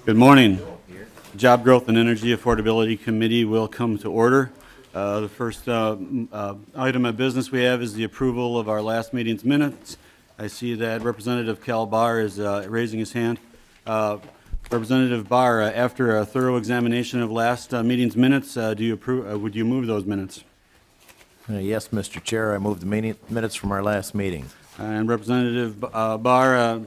Good morning. Job Growth and Energy Affordability Committee will come to order. The first item of business we have is the approval of our last meeting's minutes. I see that Representative Cal Barr is raising his hand. Representative Barr, after a thorough examination of last meeting's minutes, do you approve? Would you move those minutes? Yes, Mr. Chair, I move the minutes from our last meeting. And Representative Barr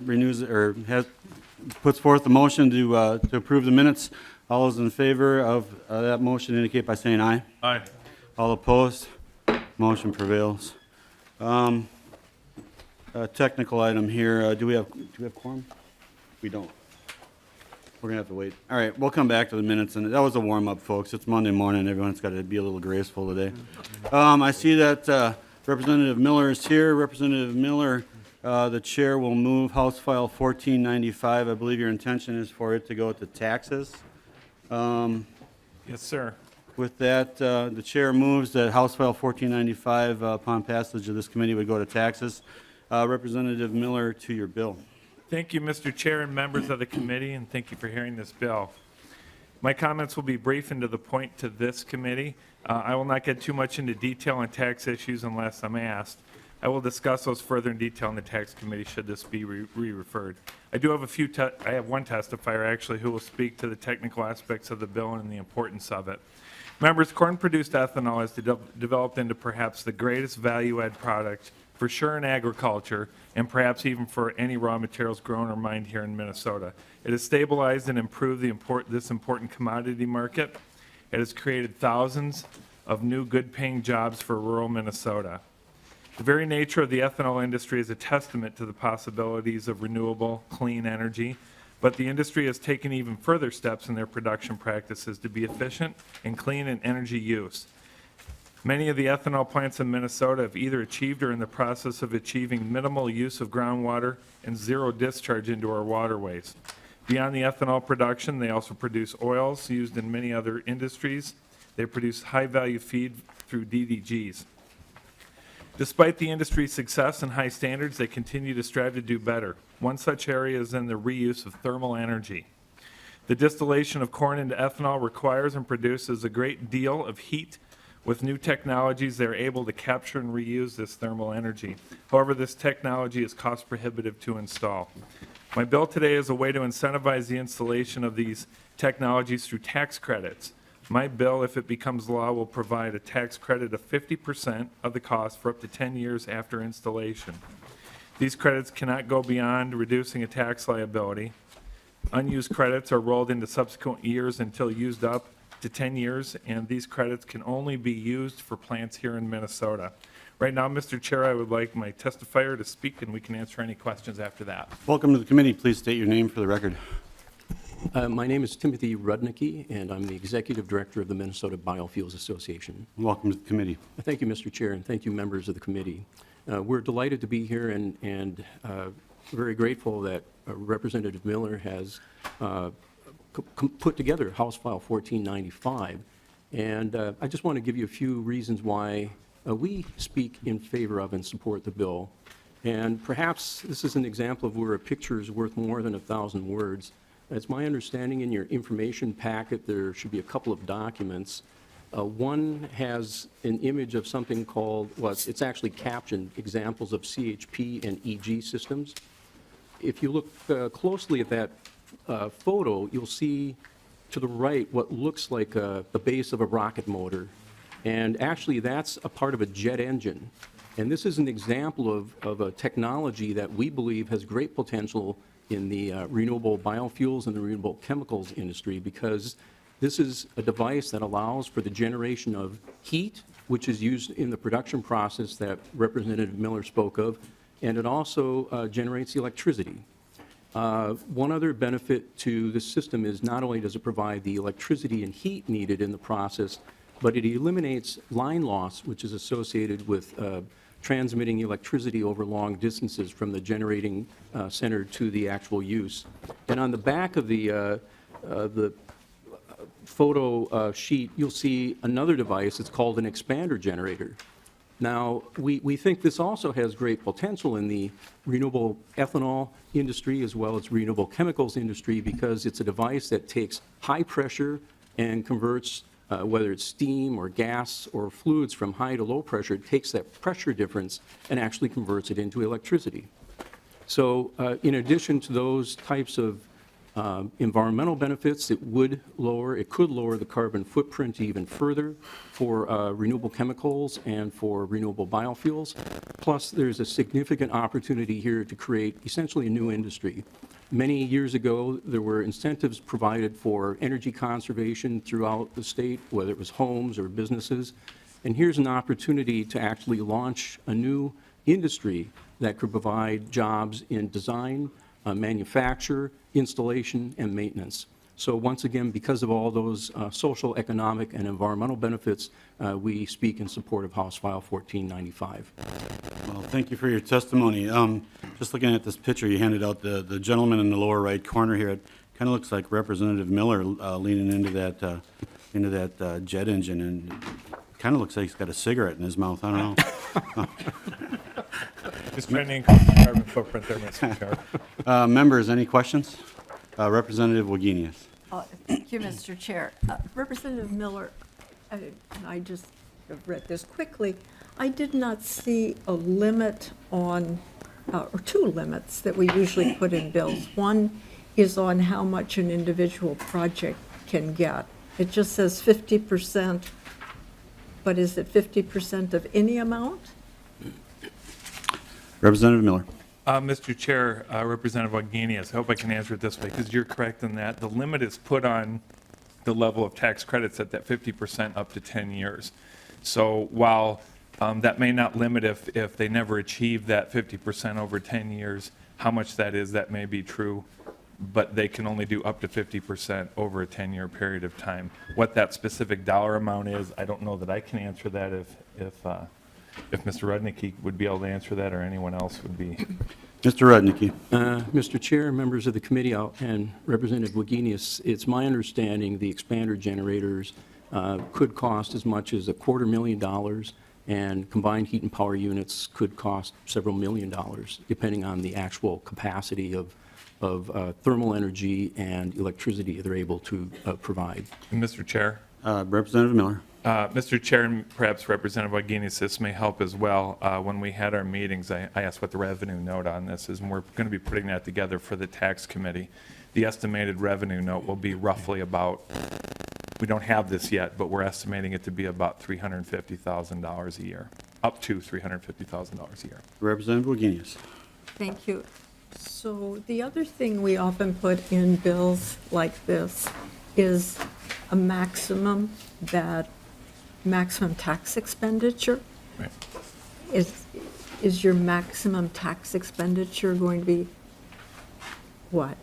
puts forth the motion to approve the minutes. All those in favor of that motion indicate by saying aye. Aye. All opposed? Motion prevails. A technical item here. Do we have quorum? We don't. We're gonna have to wait. All right, we'll come back to the minutes, and that was a warm-up, folks. It's Monday morning. Everyone's got to be a little graceful today. I see that Representative Miller is here. Representative Miller, the chair will move House File 1495. I believe your intention is for it to go to taxes. Yes, sir. With that, the chair moves that House File 1495, upon passage of this committee, would go to taxes. Representative Miller, to your bill. Thank you, Mr. Chair and members of the committee, and thank you for hearing this bill. My comments will be brief and to the point to this committee. I will not get too much into detail on tax issues unless I'm asked. I will discuss those further in detail in the tax committee should this be re-referred. I do have I have one testifier actually who will speak to the technical aspects of the bill and the importance of it. Members, corn-produced ethanol has developed into perhaps the greatest value-add product for sure in agriculture and perhaps even for any raw materials grown or mined here in Minnesota. It has stabilized and improved this important commodity market. It has created thousands of new good-paying jobs for rural Minnesota. The very nature of the ethanol industry is a testament to the possibilities of renewable, clean energy, but the industry has taken even further steps in their production practices to be efficient and clean in energy use. Many of the ethanol plants in Minnesota have either achieved or are in the process of achieving minimal use of groundwater and zero discharge into our waterways. Beyond the ethanol production, they also produce oils used in many other industries. They produce high-value feed through DDGs. Despite the industry's success and high standards, they continue to strive to do better. One such area is in the reuse of thermal energy. The distillation of corn into ethanol requires and produces a great deal of heat. With new technologies, they're able to capture and reuse this thermal energy. However, this technology is cost prohibitive to install. My bill today is a way to incentivize the installation of these technologies through tax credits. My bill, if it becomes law, will provide a tax credit of 50% of the cost for up to 10 years after installation. These credits cannot go beyond reducing a tax liability. Unused credits are rolled into subsequent years until used up to 10 years, and these credits can only be used for plants here in Minnesota. Right now, Mr. Chair, I would like my testifier to speak, and we can answer any questions after that. Welcome to the committee. Please state your name for the record. My name is Timothy Rudnicki, and I'm the Executive Director of the Minnesota Biofuels Association. Welcome to the committee. Thank you, Mr. Chair, and thank you, members of the committee. We're delighted to be here and very grateful that Representative Miller has put together House File 1495. And I just want to give you a few reasons why we speak in favor of and support the bill. And perhaps this is an example of where a picture is worth more than 1,000 words. It's my understanding in your information packet there should be a couple of documents. One has an image of something called, well, it's actually captioned, examples of CHP and EG systems. If you look closely at that photo, you'll see to the right what looks like the base of a rocket motor. And actually, that's a part of a jet engine. And this is an example of a technology that we believe has great potential in the renewable biofuels and the renewable chemicals industry, because this is a device that allows for the generation of heat, which is used in the production process that Representative Miller spoke of, and it also generates electricity. One other benefit to this system is not only does it provide the electricity and heat needed in the process, but it eliminates line loss, which is associated with transmitting electricity over long distances from the generating center to the actual use. And on the back of the photo sheet, you'll see another device. It's called an expander generator. Now, we think this also has great potential in the renewable ethanol industry as well as renewable chemicals industry because it's a device that takes high pressure and converts, whether it's steam or gas or fluids from high to low pressure, it takes that pressure difference and actually converts it into electricity. So in addition to those types of environmental benefits, it could lower the carbon footprint even further for renewable chemicals and for renewable biofuels. Plus, there's a significant opportunity here to create essentially a new industry. Many years ago, there were incentives provided for energy conservation throughout the state, whether it was homes or businesses. And here's an opportunity to actually launch a new industry that could provide jobs in design, manufacture, installation, and maintenance. So once again, because of all those social, economic, and environmental benefits, we speak in support of House File 1495. Well, thank you for your testimony. Just looking at this picture you handed out, the gentleman in the lower right corner here, it kind of looks like Representative Miller leaning into that jet engine, and kind of looks like he's got a cigarette in his mouth. I don't know. Just trying to increase the carbon footprint there, Mr. Chair. Members, any questions? Representative Wagenius. Thank you, Mr. Chair. Representative Miller, and I just have read this quickly, I did not see a limit on, or two limits that we usually put in bills. One is on how much an individual project can get. It just says 50%, but is it 50% of any amount? Representative Miller. Mr. Chair, Representative Wagenius, I hope I can answer it this way, because you're correct in that. The limit is put on the level of tax credits at that 50% up to 10 years. So while that may not limit if they never achieve that 50% over 10 years, how much that is, that may be true, but they can only do up to 50% over a 10-year period of time. What that specific dollar amount is, I don't know that I can answer that if Mr. Rudnicki would be able to answer that, or anyone else would be. Mr. Rudnicki. Mr. Chair, members of the committee, and Representative Wagenius, it's my understanding the expander generators could cost as much as $250,000, and combined heat and power units could cost several $1,000,000, depending on the actual capacity of thermal energy and electricity they're able to provide. Mr. Chair? Representative Miller. Mr. Chair, and perhaps Representative Wagenius, this may help as well. When we had our meetings, I asked what the revenue note on this is, and we're going to be putting that together for the tax committee. The estimated revenue note will be roughly about, we don't have this yet, but we're estimating it to be about $350,000 a year, up to $350,000 a year. Representative Wagenius. Thank you. So the other thing we often put in bills like this is a maximum tax expenditure. Right. Is your maximum tax expenditure going to be what?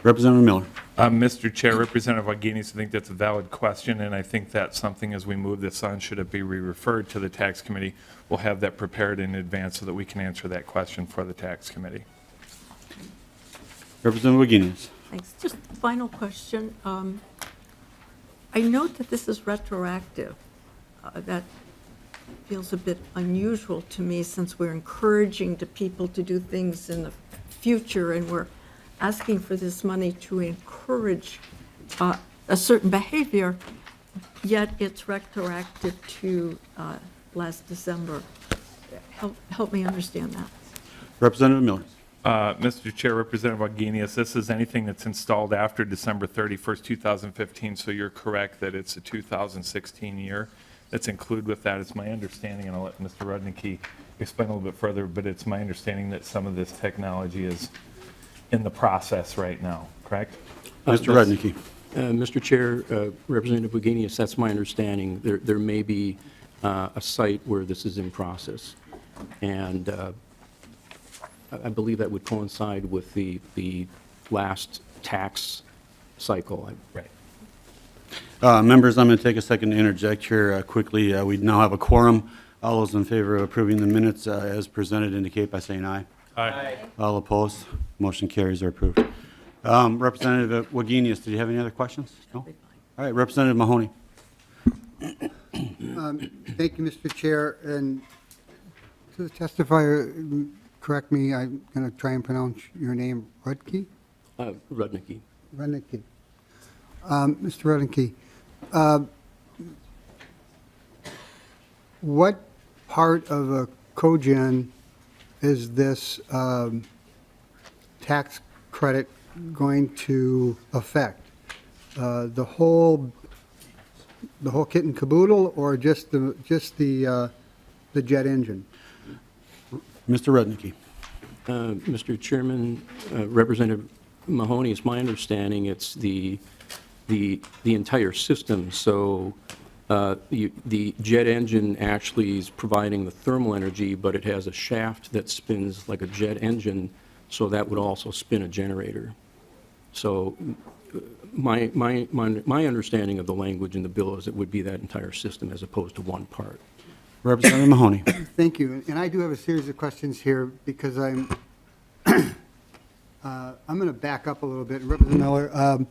Representative Miller. Mr. Chair, Representative Wagenius, I think that's a valid question, and I think that's something as we move this on, should it be re-referred to the tax committee, we'll have that prepared in advance so that we can answer that question for the tax committee. Representative Wagenius. Thanks. Just final question. I note that this is retroactive. That feels a bit unusual to me since we're encouraging the people to do things in the future and we're asking for this money to encourage a certain behavior, yet it's retroactive to last December. Help me understand that. Representative Miller. Mr. Chair, Representative Wagenius, this is anything that's installed after December 31st, 2015, so you're correct that it's a 2016 year that's included with that. It's my understanding, and I'll let Mr. Rudnicki explain a little bit further, but it's my understanding that some of this technology is in the process right now, correct? Mr. Rudnicki. Mr. Chair, Representative Wagenius, that's my understanding. There may be a site where this is in process, and I believe that would coincide with the last tax cycle. Right. Members, I'm going to take a second to interject here quickly. We now have a quorum. All those in favor of approving the minutes as presented indicate by saying aye. Aye. All opposed? Motion carries, are approved. Representative Wagenius, did you have any other questions? No? All right, Representative Mahoney. Thank you, Mr. Chair, and to the testifier, correct me, I'm going to try and pronounce your name, Rudke? Rudnicki. Rudnicki. Mr. Rudnicki, what part of a cogen is this tax credit going to affect? The whole kit and caboodle, or just the jet engine? Mr. Rudnicki. Mr. Chairman, Representative Mahoney, it's my understanding it's the entire system. So the jet engine actually is providing the thermal energy, but it has a shaft that spins like a jet engine, so that would also spin a generator. So my understanding of the language in the bill is it would be that entire system as opposed to one part. Representative Mahoney. Thank you. And I do have a series of questions here because I'm going to back up a little bit. Representative Miller,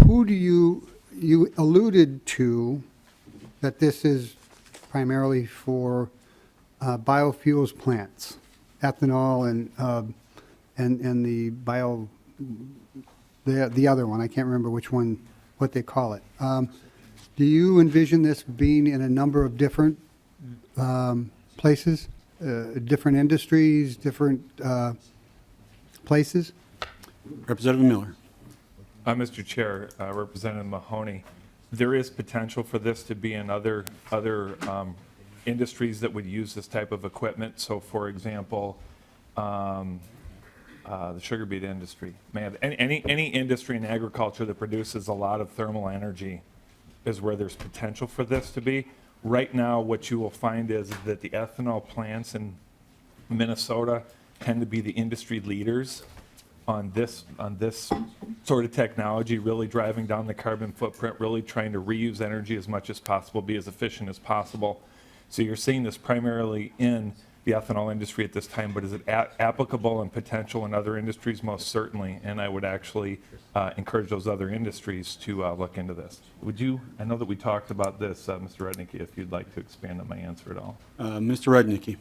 who do you alluded to that this is primarily for biofuels plants, ethanol and the other one. I can't remember which one, what they call it. Do you envision this being in a number of different places, different industries, different places? Representative Miller. Mr. Chair, Representative Mahoney, there is potential for this to be in other industries that would use this type of equipment. So, for example, the sugar beet industry. Man, any industry in agriculture that produces a lot of thermal energy is where there's potential for this to be. Right now, what you will find is that the ethanol plants in Minnesota tend to be the industry leaders on this sort of technology, really driving down the carbon footprint, really trying to reuse energy as much as possible, be as efficient as possible. So you're seeing this primarily in the ethanol industry at this time, but is it applicable and potential in other industries? Most certainly, and I would actually encourage those other industries to look into this. Would you, I know that we talked about this, Mr. Rudnicki, if you'd like to expand on my answer at all. Mr. Rudnicki.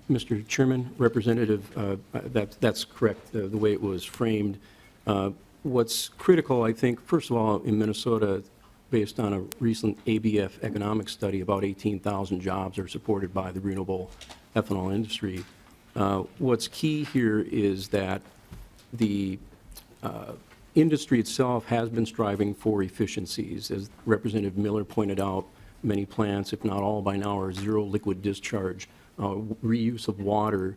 Mr. Chairman, Representative, that's correct, the way it was framed. What's critical, I think, first of all, in Minnesota, based on a recent ABF economic study, about 18,000 jobs are supported by the renewable ethanol industry. What's key here is that the industry itself has been striving for efficiencies. As Representative Miller pointed out, many plants, if not all by now, are zero liquid discharge, reuse of water,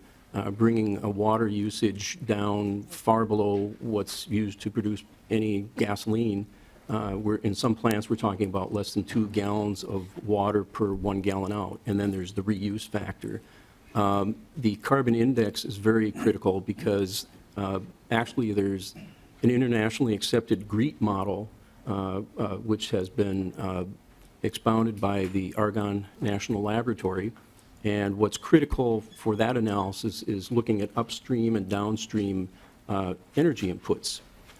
bringing a water usage down far below what's used to produce any gasoline. In some plants, we're talking about less than 2 gallons of water per 1 gallon out, and then there's the reuse factor. The carbon index is very critical because actually there's an internationally accepted GREET model, which has been expounded by the Argonne National Laboratory. And what's critical for that analysis is looking at upstream and downstream energy inputs.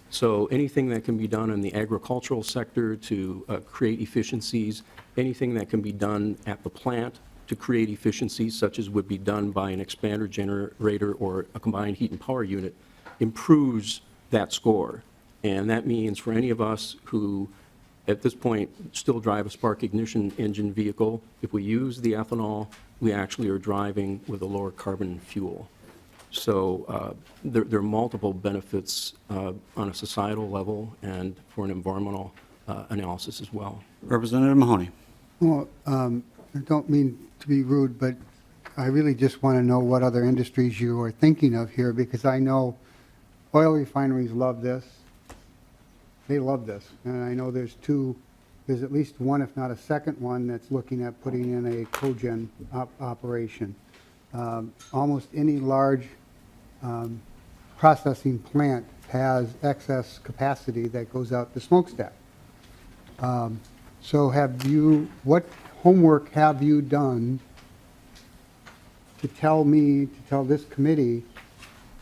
So anything that can be done in the agricultural sector to create efficiencies, anything that can be done at the plant to create efficiencies, such as would be done by an expander generator or a combined heat and power unit, improves that score. And that means for any of us who, at this point, still drive a spark ignition engine vehicle, if we use the ethanol, we actually are driving with a lower carbon fuel. So there are multiple benefits on a societal level and for an environmental analysis as well. Representative Mahoney. Well, I don't mean to be rude, but I really just want to know what other industries you are thinking of here, because I know oil refineries love this. They love this. And I know there's at least one, if not a second one, that's looking at putting in a cogen operation. Almost any large processing plant has excess capacity that goes out the smokestack. So what homework have you done to tell this committee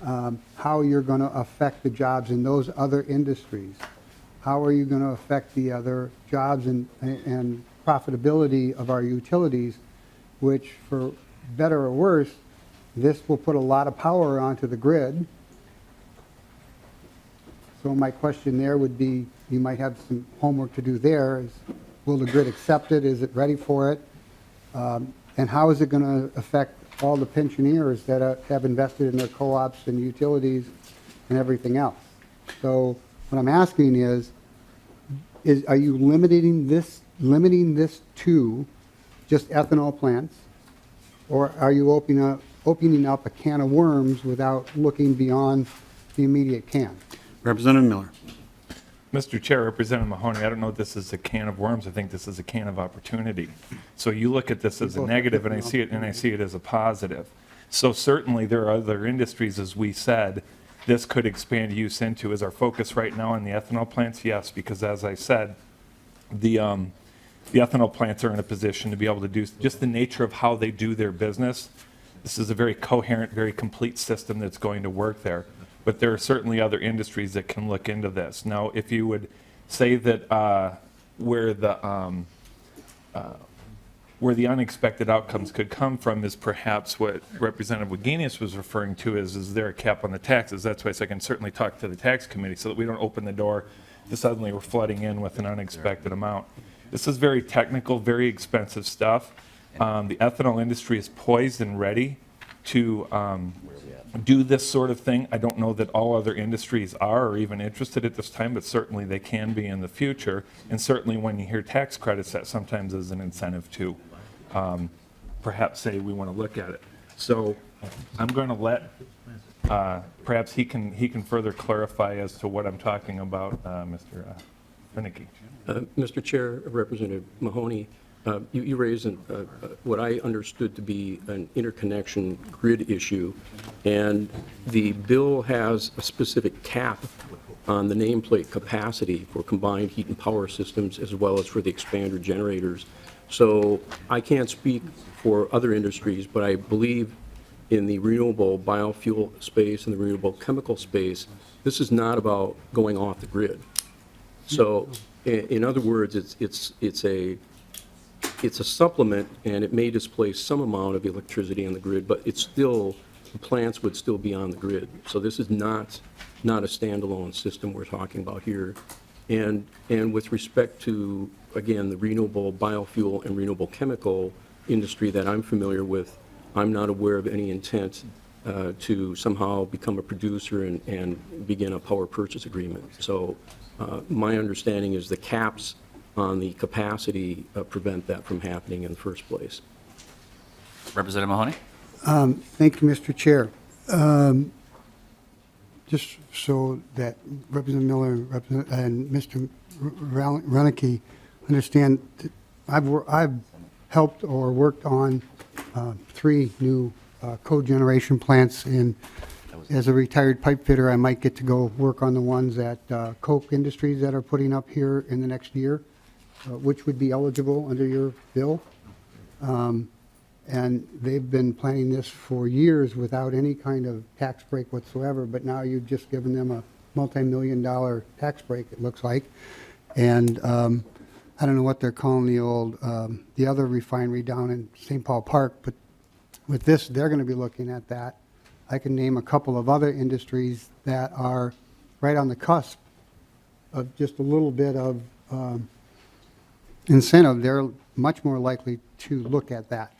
how you're going to affect the jobs in those other industries? How are you going to affect the other jobs and profitability of our utilities, which for better or worse, this will put a lot of power onto the grid. So my question there would be, you might have some homework to do there, is will the grid accept it? Is it ready for it? And how is it going to affect all the pensioners that have invested in their co-ops and utilities and everything else? So what I'm asking is are you limiting this to just ethanol plants? Or are you opening up a can of worms without looking beyond the immediate can? Representative Miller. Mr. Chair, Representative Mahoney, I don't know if this is a can of worms. I think this is a can of opportunity. So you look at this as a negative, and I see it as a positive. So certainly there are other industries, as we said, this could expand use into. Is our focus right now on the ethanol plants? Yes, because as I said, the ethanol plants are in a position to be able to do just the nature of how they do their business. This is a very coherent, very complete system that's going to work there. But there are certainly other industries that can look into this. Now, if you would say that where the unexpected outcomes could come from is perhaps what Representative Wagenius was referring to is there a cap on the taxes? That's why I can certainly talk to the tax committee so that we don't open the door to suddenly we're flooding in with an unexpected amount. This is very technical, very expensive stuff. The ethanol industry is poised and ready to do this sort of thing. I don't know that all other industries are or even interested at this time, but certainly they can be in the future. And certainly when you hear tax credits, that sometimes is an incentive to perhaps say we want to look at it. So I'm going to let, perhaps he can further clarify as to what I'm talking about, Mr. Finnegy. Mr. Chair, Representative Mahoney, you raised what I understood to be an interconnection grid issue, and the bill has a specific cap on the nameplate capacity for combined heat and power systems as well as for the expander generators. So I can't speak for other industries, but I believe in the renewable biofuel space and the renewable chemical space, this is not about going off the grid. So in other words, it's a supplement, and it may displace some amount of electricity on the grid, but it's still, the plants would still be on the grid. So this is not a standalone system we're talking about here. And with respect to, again, the renewable biofuel and renewable chemical industry that I'm familiar with, I'm not aware of any intent to somehow become a producer and begin a power purchase agreement. So my understanding is the caps on the capacity prevent that from happening in the first place. Representative Mahoney? Thank you, Mr. Chair. Just so that Representative Miller and Mr. Renicky understand, I've helped or worked on 3 new cogeneration plants, and as a retired pipe fitter, I might get to go work on the ones at Koch Industries that are putting up here in the next year, which would be eligible under your bill. And they've been planning this for years without any kind of tax break whatsoever, but now you've just given them a multi-million-dollar tax break, it looks like. And I don't know what they're calling the other refinery down in St. Paul Park, but with this, they're going to be looking at that. I can name a couple of other industries that are right on the cusp of just a little bit of incentive. They're much more likely to look at that.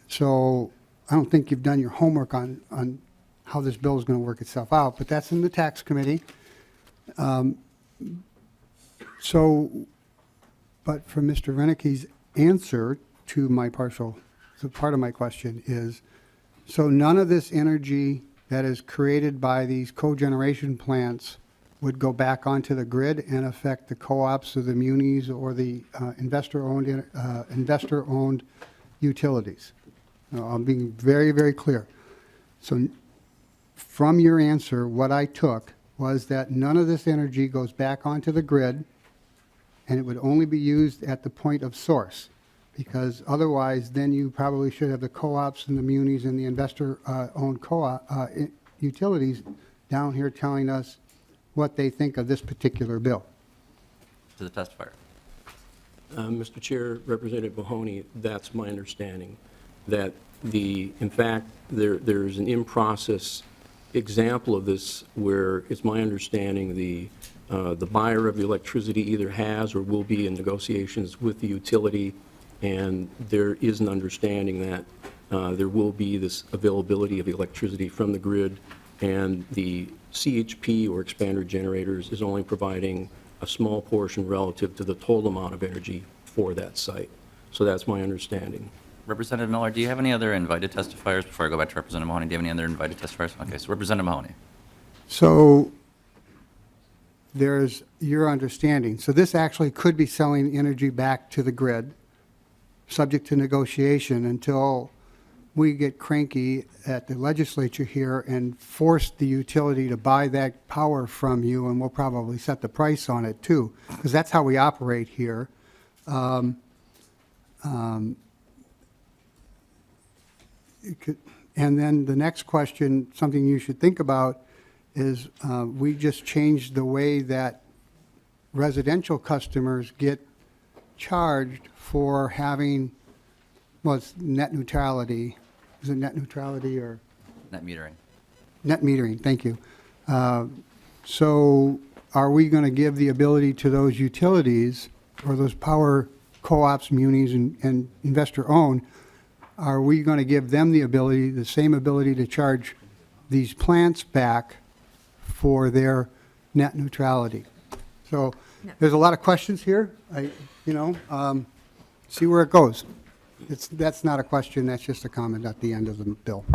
So I don't think you've done your homework on how this bill is going to work itself out, but that's in the tax committee. But for Mr. Renicky's answer to my partial, so part of my question is, so none of this energy that is created by these cogeneration plants would go back onto the grid and affect the co-ops or the munis or the investor-owned utilities. I'm being very, very clear. So from your answer, what I took was that none of this energy goes back onto the grid, and it would only be used at the point of source, because otherwise then you probably should have the co-ops and the munis and the investor-owned utilities down here telling us what they think of this particular bill. To the testifier. Mr. Chair, Representative Mahoney, that's my understanding, that in fact, there's an in-process example of this where it's my understanding the buyer of the electricity either has or will be in negotiations with the utility, and there is an understanding that there will be this availability of electricity from the grid, and the CHP or expander generators is only providing a small portion relative to the total amount of energy for that site. So that's my understanding. Representative Miller, do you have any other invited testifiers before I go back to Representative Mahoney? Do you have any other invited testifiers? Okay, so Representative Mahoney. So there's your understanding. So this actually could be selling energy back to the grid, subject to negotiation until we get cranky at the legislature here and force the utility to buy that power from you, and we'll probably set the price on it too, because that's how we operate here. And then the next question, something you should think about, is we just changed the way that residential customers get charged for having, well, it's net neutrality. Is it net neutrality or? Net metering. Net metering, thank you. So are we going to give the ability to those utilities or those power co-ops, munis, and investor-owned, are we going to give them the ability, the same ability to charge these plants back for their net neutrality? So there's a lot of questions here. See where it goes. That's not a question, that's just a comment at the end of the bill.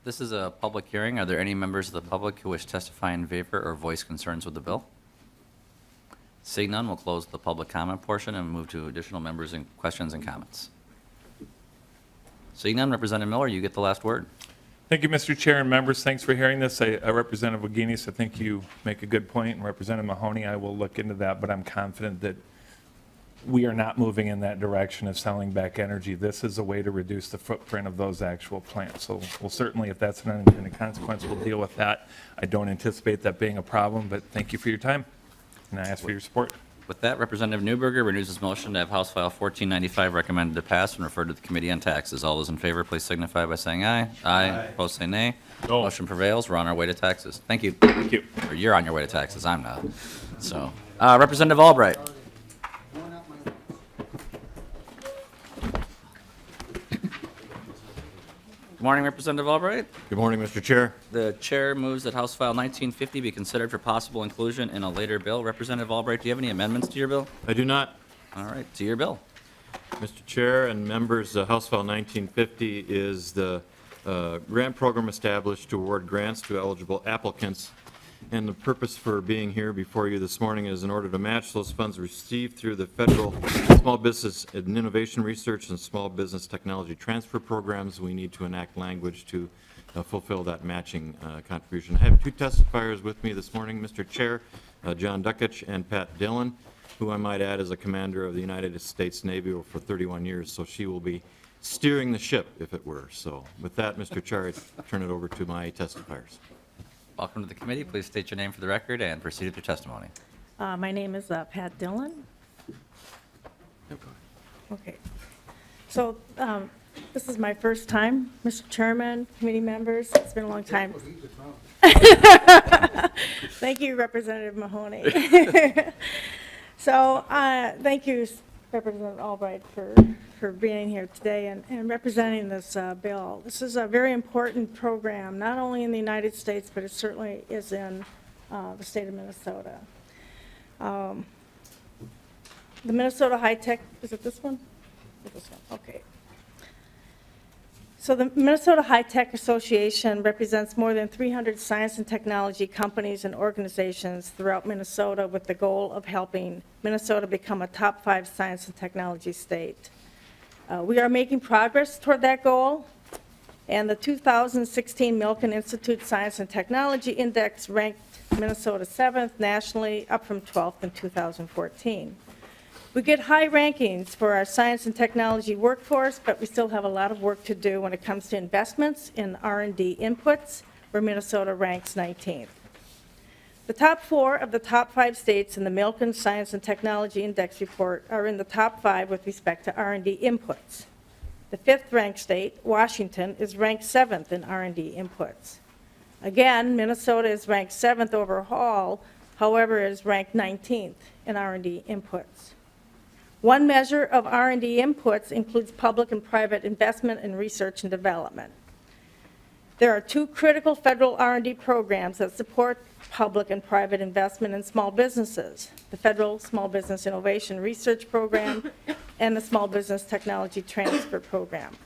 This is a public hearing. Are there any members of the public who wish to testify in favor or voice concerns with the bill? Seeing none, we'll close the public comment portion and move to additional members and questions and comments. Seeing none, Representative Miller, you get the last word. Thank you, Mr. Chair and members. Thanks for hearing this. Representative Wagenius, I think you make a good point, and Representative Mahoney, I will look into that, but I'm confident that we are not moving in that direction of selling back energy. This is a way to reduce the footprint of those actual plants. So we'll certainly, if that's an unintended consequence, we'll deal with that. I don't anticipate that being a problem, but thank you for your time, and I ask for your support. With that, Representative Newberger renews his motion to have House File 1495 recommended to pass and referred to the Committee on Taxes. All those in favor, please signify by saying aye. Aye. Opposed, say nay. No. Motion prevails. We're on our way to taxes. Thank you. Thank you. Or you're on your way to taxes. I'm not. So, Representative Albright. Good morning, Representative Albright. Good morning, Mr. Chair. The chair moves that House File 1950 be considered for possible inclusion in a later bill. Representative Albright, do you have any amendments to your bill? I do not. All right, to your bill. Mr. Chair and members, House File 1950 is the grant program established to award grants to eligible applicants. And the purpose for being here before you this morning is in order to match those funds received through the federal Small Business and Innovation Research and Small Business Technology Transfer Programs. We need to enact language to fulfill that matching contribution. I have two testifiers with me this morning, Mr. Chair, John Duckich and Pat Dillon, who I might add is a commander of the United States Navy for 31 years, so she will be steering the ship, if it were. So with that, Mr. Chair, I turn it over to my testifiers. Welcome to the committee. Please state your name for the record and proceed with your testimony. My name is Pat Dillon. Okay. So this is my first time, Mr. Chairman, committee members. It's been a long time. Thank you, Representative Mahoney. So thank you, Representative Albright, for being here today and representing this bill. This is a very important program, not only in the United States, but it certainly is in the state of Minnesota. The Minnesota High Tech, is it this one? This one, okay. So the Minnesota High Tech Association represents more than 300 science and technology companies and organizations throughout Minnesota with the goal of helping Minnesota become a top 5 science and technology state. We are making progress toward that goal, and the 2016 Milken Institute Science and Technology Index ranked Minnesota 7th nationally, up from 12th in 2014. We get high rankings for our science and technology workforce, but we still have a lot of work to do when it comes to investments in R&D inputs, where Minnesota ranks 19th. The top 4 of the top 5 states in the Milken Science and Technology Index report are in the top 5 with respect to R&D inputs. The 5th-ranked state, Washington, is ranked 7th in R&D inputs. Again, Minnesota is ranked 7th overall, however, it is ranked 19th in R&D inputs. One measure of R&D inputs includes public and private investment in research and development. There are 2 critical federal R&D programs that support public and private investment in small businesses: the Federal Small Business Innovation Research Program and the Small Business Technology Transfer Program.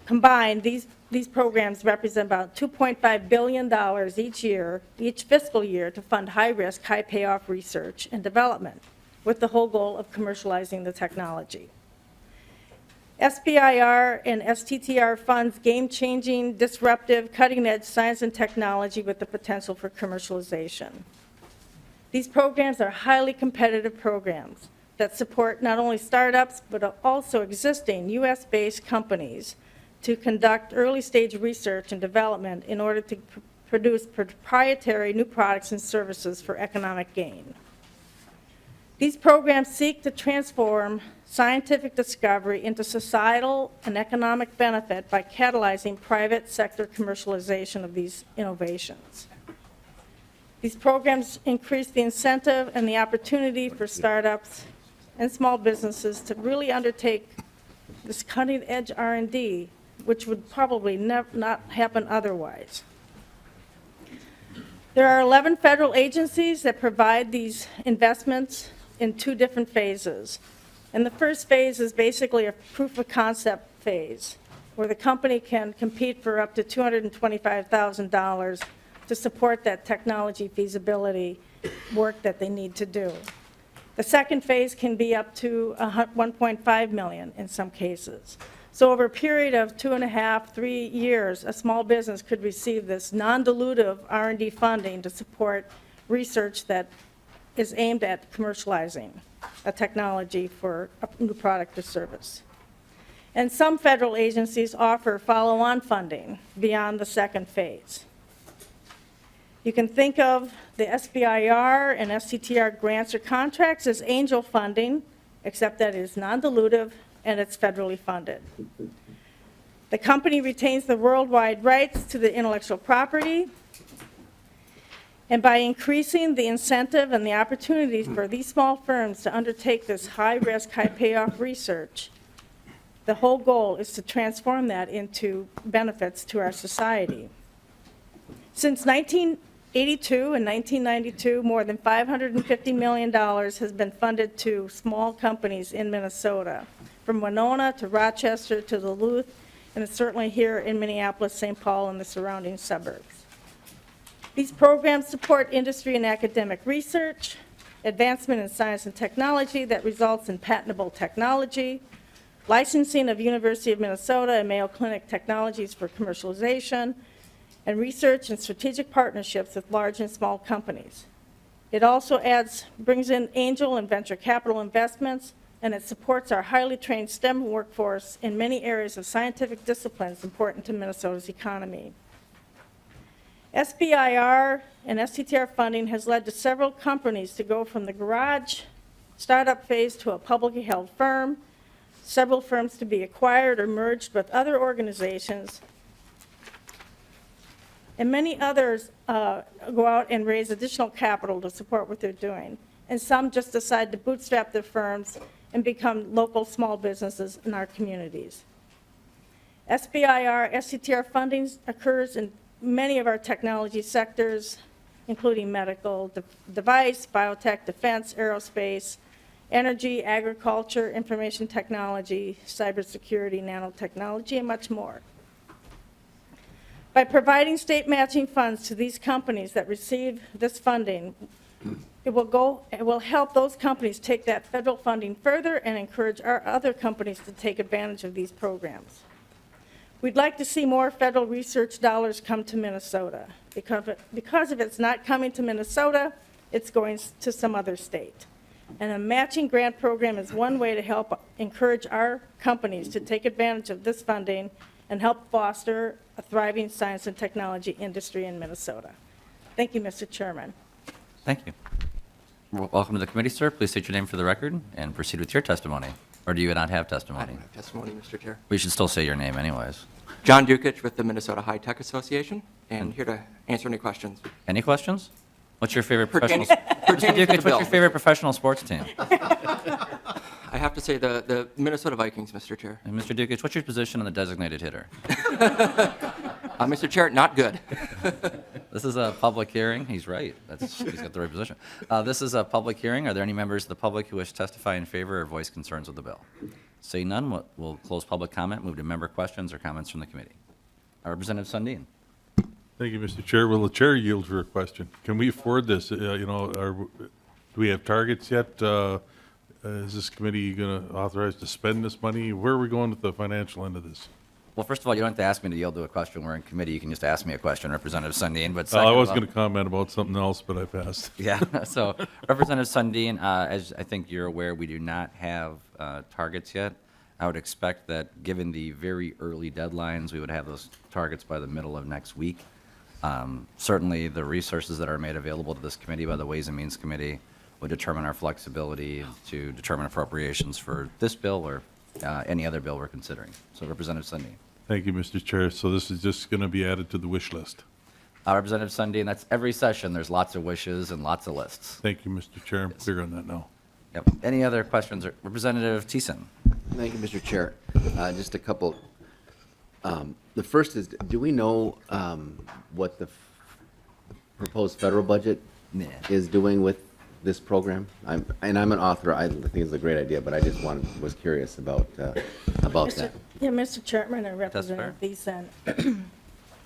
Combined, these programs represent about $2.5 billion each fiscal year to fund high-risk, high-payoff research and development, with the whole goal of commercializing the technology. SBIR and STTR funds game-changing, disruptive, cutting-edge science and technology with the potential for commercialization. These programs are highly competitive programs that support not only startups, but also existing U.S.-based companies to conduct early-stage research and development in order to produce proprietary new products and services for economic gain. These programs seek to transform scientific discovery into societal and economic benefit by catalyzing private sector commercialization of these innovations. These programs increase the incentive and the opportunity for startups and small businesses to really undertake this cutting-edge R&D, which would probably not happen otherwise. There are 11 federal agencies that provide these investments in 2 different phases. And the first phase is basically a proof of concept phase, where the company can compete for up to $225,000 to support that technology feasibility work that they need to do. The second phase can be up to $1.5 million in some cases. So over a period of 2.5, 3 years, a small business could receive this non-dilutive R&D funding to support research that is aimed at commercializing a technology for a new product or service. And some federal agencies offer follow-on funding beyond the second phase. You can think of the SBIR and STTR grants or contracts as angel funding, except that it is non-dilutive and it's federally funded. The company retains the worldwide rights to the intellectual property, and by increasing the incentive and the opportunities for these small firms to undertake this high-risk, high-payoff research, the whole goal is to transform that into benefits to our society. Since 1982 and 1992, more than $550 million has been funded to small companies in Minnesota, from Winona to Rochester to Duluth, and it's certainly here in Minneapolis, St. Paul, and the surrounding suburbs. These programs support industry and academic research, advancement in science and technology that results in patentable technology, licensing of University of Minnesota and Mayo Clinic technologies for commercialization, and research and strategic partnerships with large and small companies. It also brings in angel and venture capital investments, and it supports our highly trained STEM workforce in many areas of scientific disciplines important to Minnesota's economy. SBIR and STTR funding has led to several companies to go from the garage startup phase to a publicly held firm, several firms to be acquired or merged with other organizations, and many others go out and raise additional capital to support what they're doing. And some just decide to bootstrap their firms and become local small businesses in our communities. SBIR, STTR funding occurs in many of our technology sectors, including medical device, biotech, defense, aerospace, energy, agriculture, information technology, cybersecurity, nanotechnology, and much more. By providing state matching funds to these companies that receive this funding, it will help those companies take that federal funding further and encourage our other companies to take advantage of these programs. We'd like to see more federal research dollars come to Minnesota. Because if it's not coming to Minnesota, it's going to some other state. And a matching grant program is one way to help encourage our companies to take advantage of this funding and help foster a thriving science and technology industry in Minnesota. Thank you, Mr. Chairman. Thank you. Welcome to the committee, sir. Please state your name for the record and proceed with your testimony. Or do you not have I testimony? don't have testimony, Mr. Chair. We should still say your name anyways. John Dukich with the Minnesota High Tech Association, and here to answer any questions. Any questions? What's your favorite Pertaining- professional? Mr. pertaining to Dukic, the what's your bill. favorite professional sports team? I have to say the Minnesota Vikings, Mr. Chair. And Mr. Dukic, what's your position on the designated hitter? Mr. Chair, not good. This is a public hearing. He's right. He's got the right position. This is a public hearing. Are there any members of the public who wish to testify in favor or voice concerns with the bill? Seeing none, we'll close public comment, move to member questions or comments from the committee. Representative Sundin. Thank you, Mr. Chair. Will the chair yield for a question? Can we afford this? Do we have targets yet? Is this committee going to authorize to spend this money? Where are we going with the financial end of this? Well, first of all, you don't have to ask me to yield to a question. We're in committee. You can just ask me a question, Representative Sundin. But I second was of all- going to comment about something else, but I passed. Yeah, so Representative Sundin, as I think you're aware, we do not have targets yet. I would expect that, given the very early deadlines, we would have those targets by the middle of next week. Certainly, the resources that are made available to this committee by the Ways and Means Committee would determine our flexibility to determine appropriations for this bill or any other bill we're considering. So Representative Sundin. Thank you, Mr. Chair. So this is just going to be added to the wish list. Representative Sundin, that's every session. There's lots of wishes and lots of lists. Thank you, Mr. Chair. I'm clear on that now. Yep. Any other questions? Representative Thiessen. Thank you, Mr. Chair. Just a couple. The first is, do we know what the proposed federal budget is doing with this program? I'm an author. I think it's a great idea, but I just was curious about that. Yeah, Mr. Chairman and Representative Thiessen.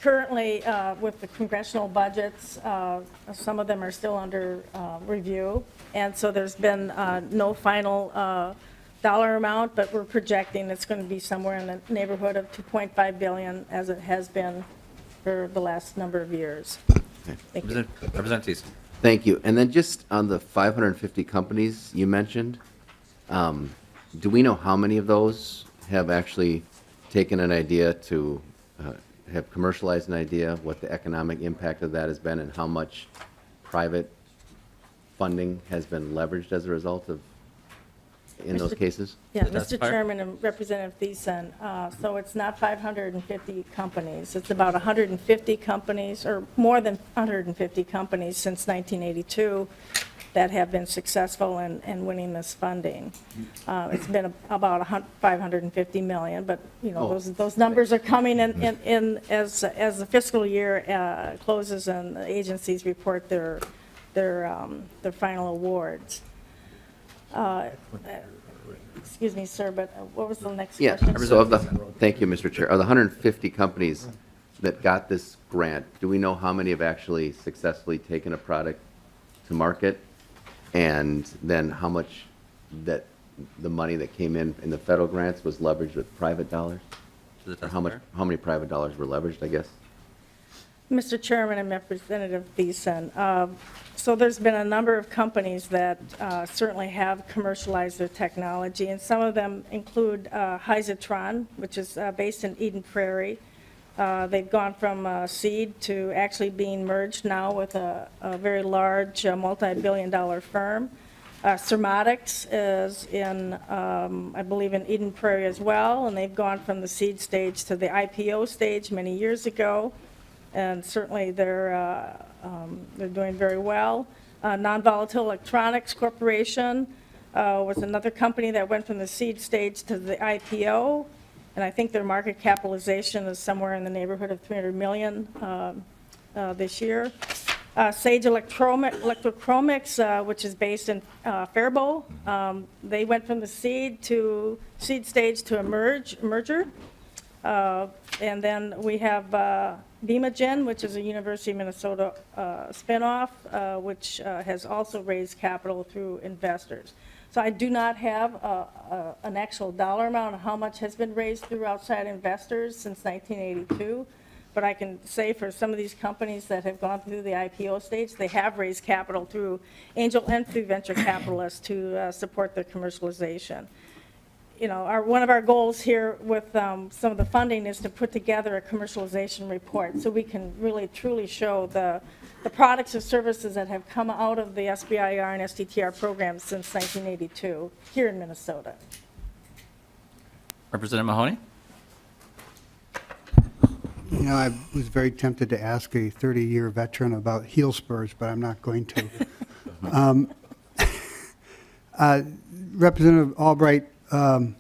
Currently, with the congressional budgets, some of them are still under review, and so there's been no final dollar amount, but we're projecting it's going to be somewhere in the neighborhood of $2.5 billion, as it has been for the last number of years. Thank you. Representative Thiessen. Thank you. And then just on the 550 companies you mentioned, do we know how many of those have actually taken an idea to have commercialized an idea, what the economic impact of that has been, and how much private funding has been leveraged as a result of, in those Mr. cases? Yeah, Mr. Mr. Testifier? Chairman and Representative Thiessen, so it's not 550 companies. It's about 150 companies, or more than 150 companies since 1982 that have been successful in winning this funding. It's been about 550 million, but, those numbers are coming in as the fiscal year closes and the agencies report their final awards. Excuse me, sir, but what was the next Yeah, question? so thank you, Mr. Chair. Of the 150 companies that got this grant, do we know how many have actually successfully taken a product to market? And then how much that the money that came in the federal grants was leveraged with private dollars? To the Or how many private dollars were leveraged, I guess? Mr. Chairman and Representative Thiessen, so there's been a number of companies that certainly have commercialized their technology, and some of them include Hysatron, which is based in Eden Prairie. They've gone from seed to actually being merged now with a very large multi-billion-dollar firm. Surmatics is in, I believe, in Eden Prairie as well, and they've gone from the seed stage to the IPO stage many years ago, and certainly they're doing very well. Non-Volatile Electronics Corporation was another company that went from the seed stage to the IPO, and I think their market capitalization is somewhere in the neighborhood of $300 million this year. Sage Electrochromics, which is based in Faribault, they went from the seed stage to a merger. And then we have Beamogen, which is a University of Minnesota spinoff, which has also raised capital through investors. So I do not have an actual dollar amount of how much has been raised through outside investors since 1982, but I can say for some of these companies that have gone through the IPO stage, they have raised capital through angel and through venture capitalists to support their commercialization. one of our goals here with some of the funding is to put together a commercialization report so we can really truly show the products and services that have come out of the SBIR and STTR programs since 1982 here in Minnesota. Representative Mahoney? I was very tempted to ask a 30-year veteran about heel spurs, but I'm not going to. Representative Albright, one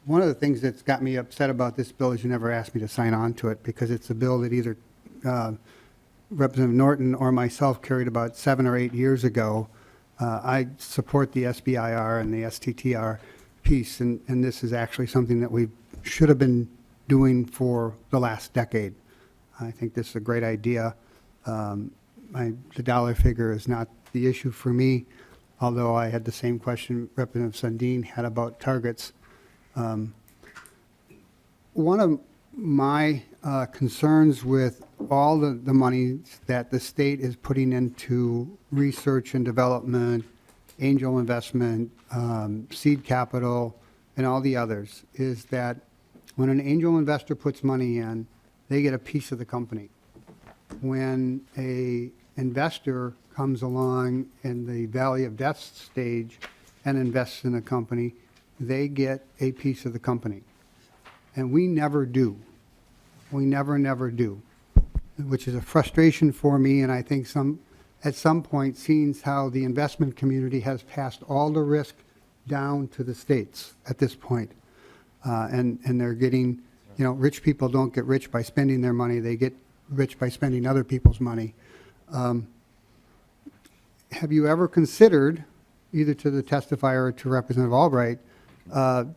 of the things that's got me upset about this bill is you never asked me to sign on to it, because it's a bill that either Representative Norton or myself carried about 7 or 8 years ago. I support the SBIR and the STTR piece, and this is actually something that we should have been doing for the last decade. I think this is a great idea. The dollar figure is not the issue for me, although I had the same question Representative Sundin had about targets. One of my concerns with all the money that the state is putting into research and development, angel investment, seed capital, and all the others, is that when an angel investor puts money in, they get a piece of the company. When a investor comes along in the valley of death stage and invests in a company, they get a piece of the company. And we never do. We never do, which is a frustration for me, and I think at some point, seeing how the investment community has passed all the risk down to the states at this point. And they're getting, rich people don't get rich by spending their money, they get rich by spending other people's money. Have you ever considered, either to the testifier or to Representative Albright,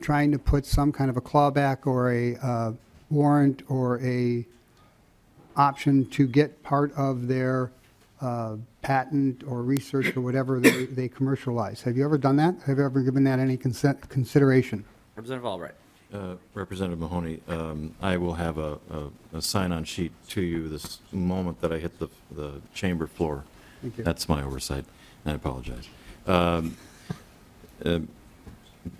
trying to put some kind of a clawback or a warrant or a option to get part of their patent or research or whatever they commercialize? Have you ever done that? Have you ever given that any consideration? Representative Albright. Representative Mahoney, I will have a sign-on sheet to you this moment that I hit the chamber floor. Thank you. That's my oversight, and I apologize.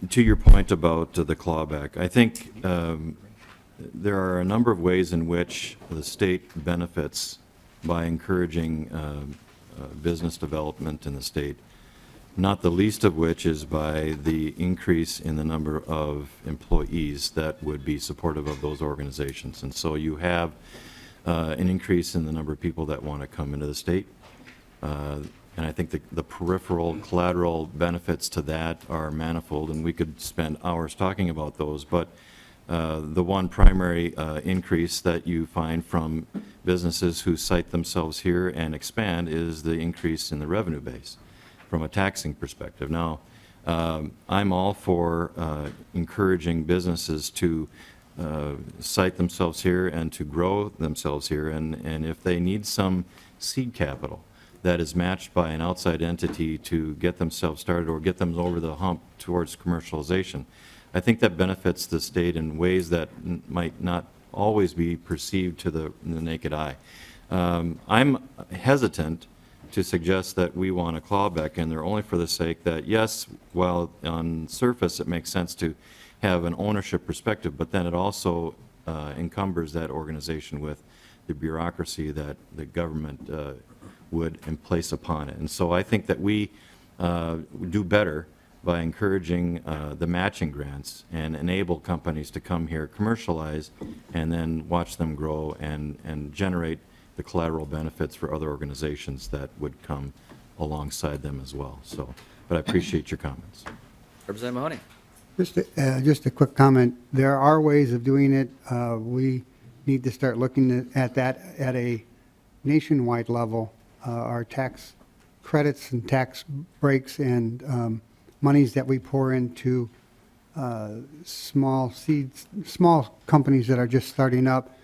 To your point about the clawback, I think there are a number of ways in which the state benefits by encouraging business development in the state, not the least of which is by the increase in the number of employees that would be supportive of those organizations. And so you have an increase in the number of people that want to come into the state. And I think the peripheral collateral benefits to that are manifold, and we could spend hours talking about those. But the one primary increase that you find from businesses who site themselves here and expand is the increase in the revenue base from a taxing perspective. Now, I'm all for encouraging businesses to site themselves here and to grow themselves here, and if they need some seed capital that is matched by an outside entity to get themselves started or get them over the hump towards commercialization, I think that benefits the state in ways that might not always be perceived to the naked eye. I'm hesitant to suggest that we want a clawback in there only for the sake that, yes, while on surface it makes sense to have an ownership perspective, but then it also encumbers that organization with the bureaucracy that the government would place upon it. And so I think that we do better by encouraging the matching grants and enable companies to come here, commercialize, and then watch them grow and generate the collateral benefits for other organizations that would come alongside them as well. So, but I appreciate your comments. Representative Mahoney. Just a quick comment. There are ways of doing it. We need to start looking at that at a nationwide level. Our tax credits and tax breaks and monies that we pour into small companies that are just starting up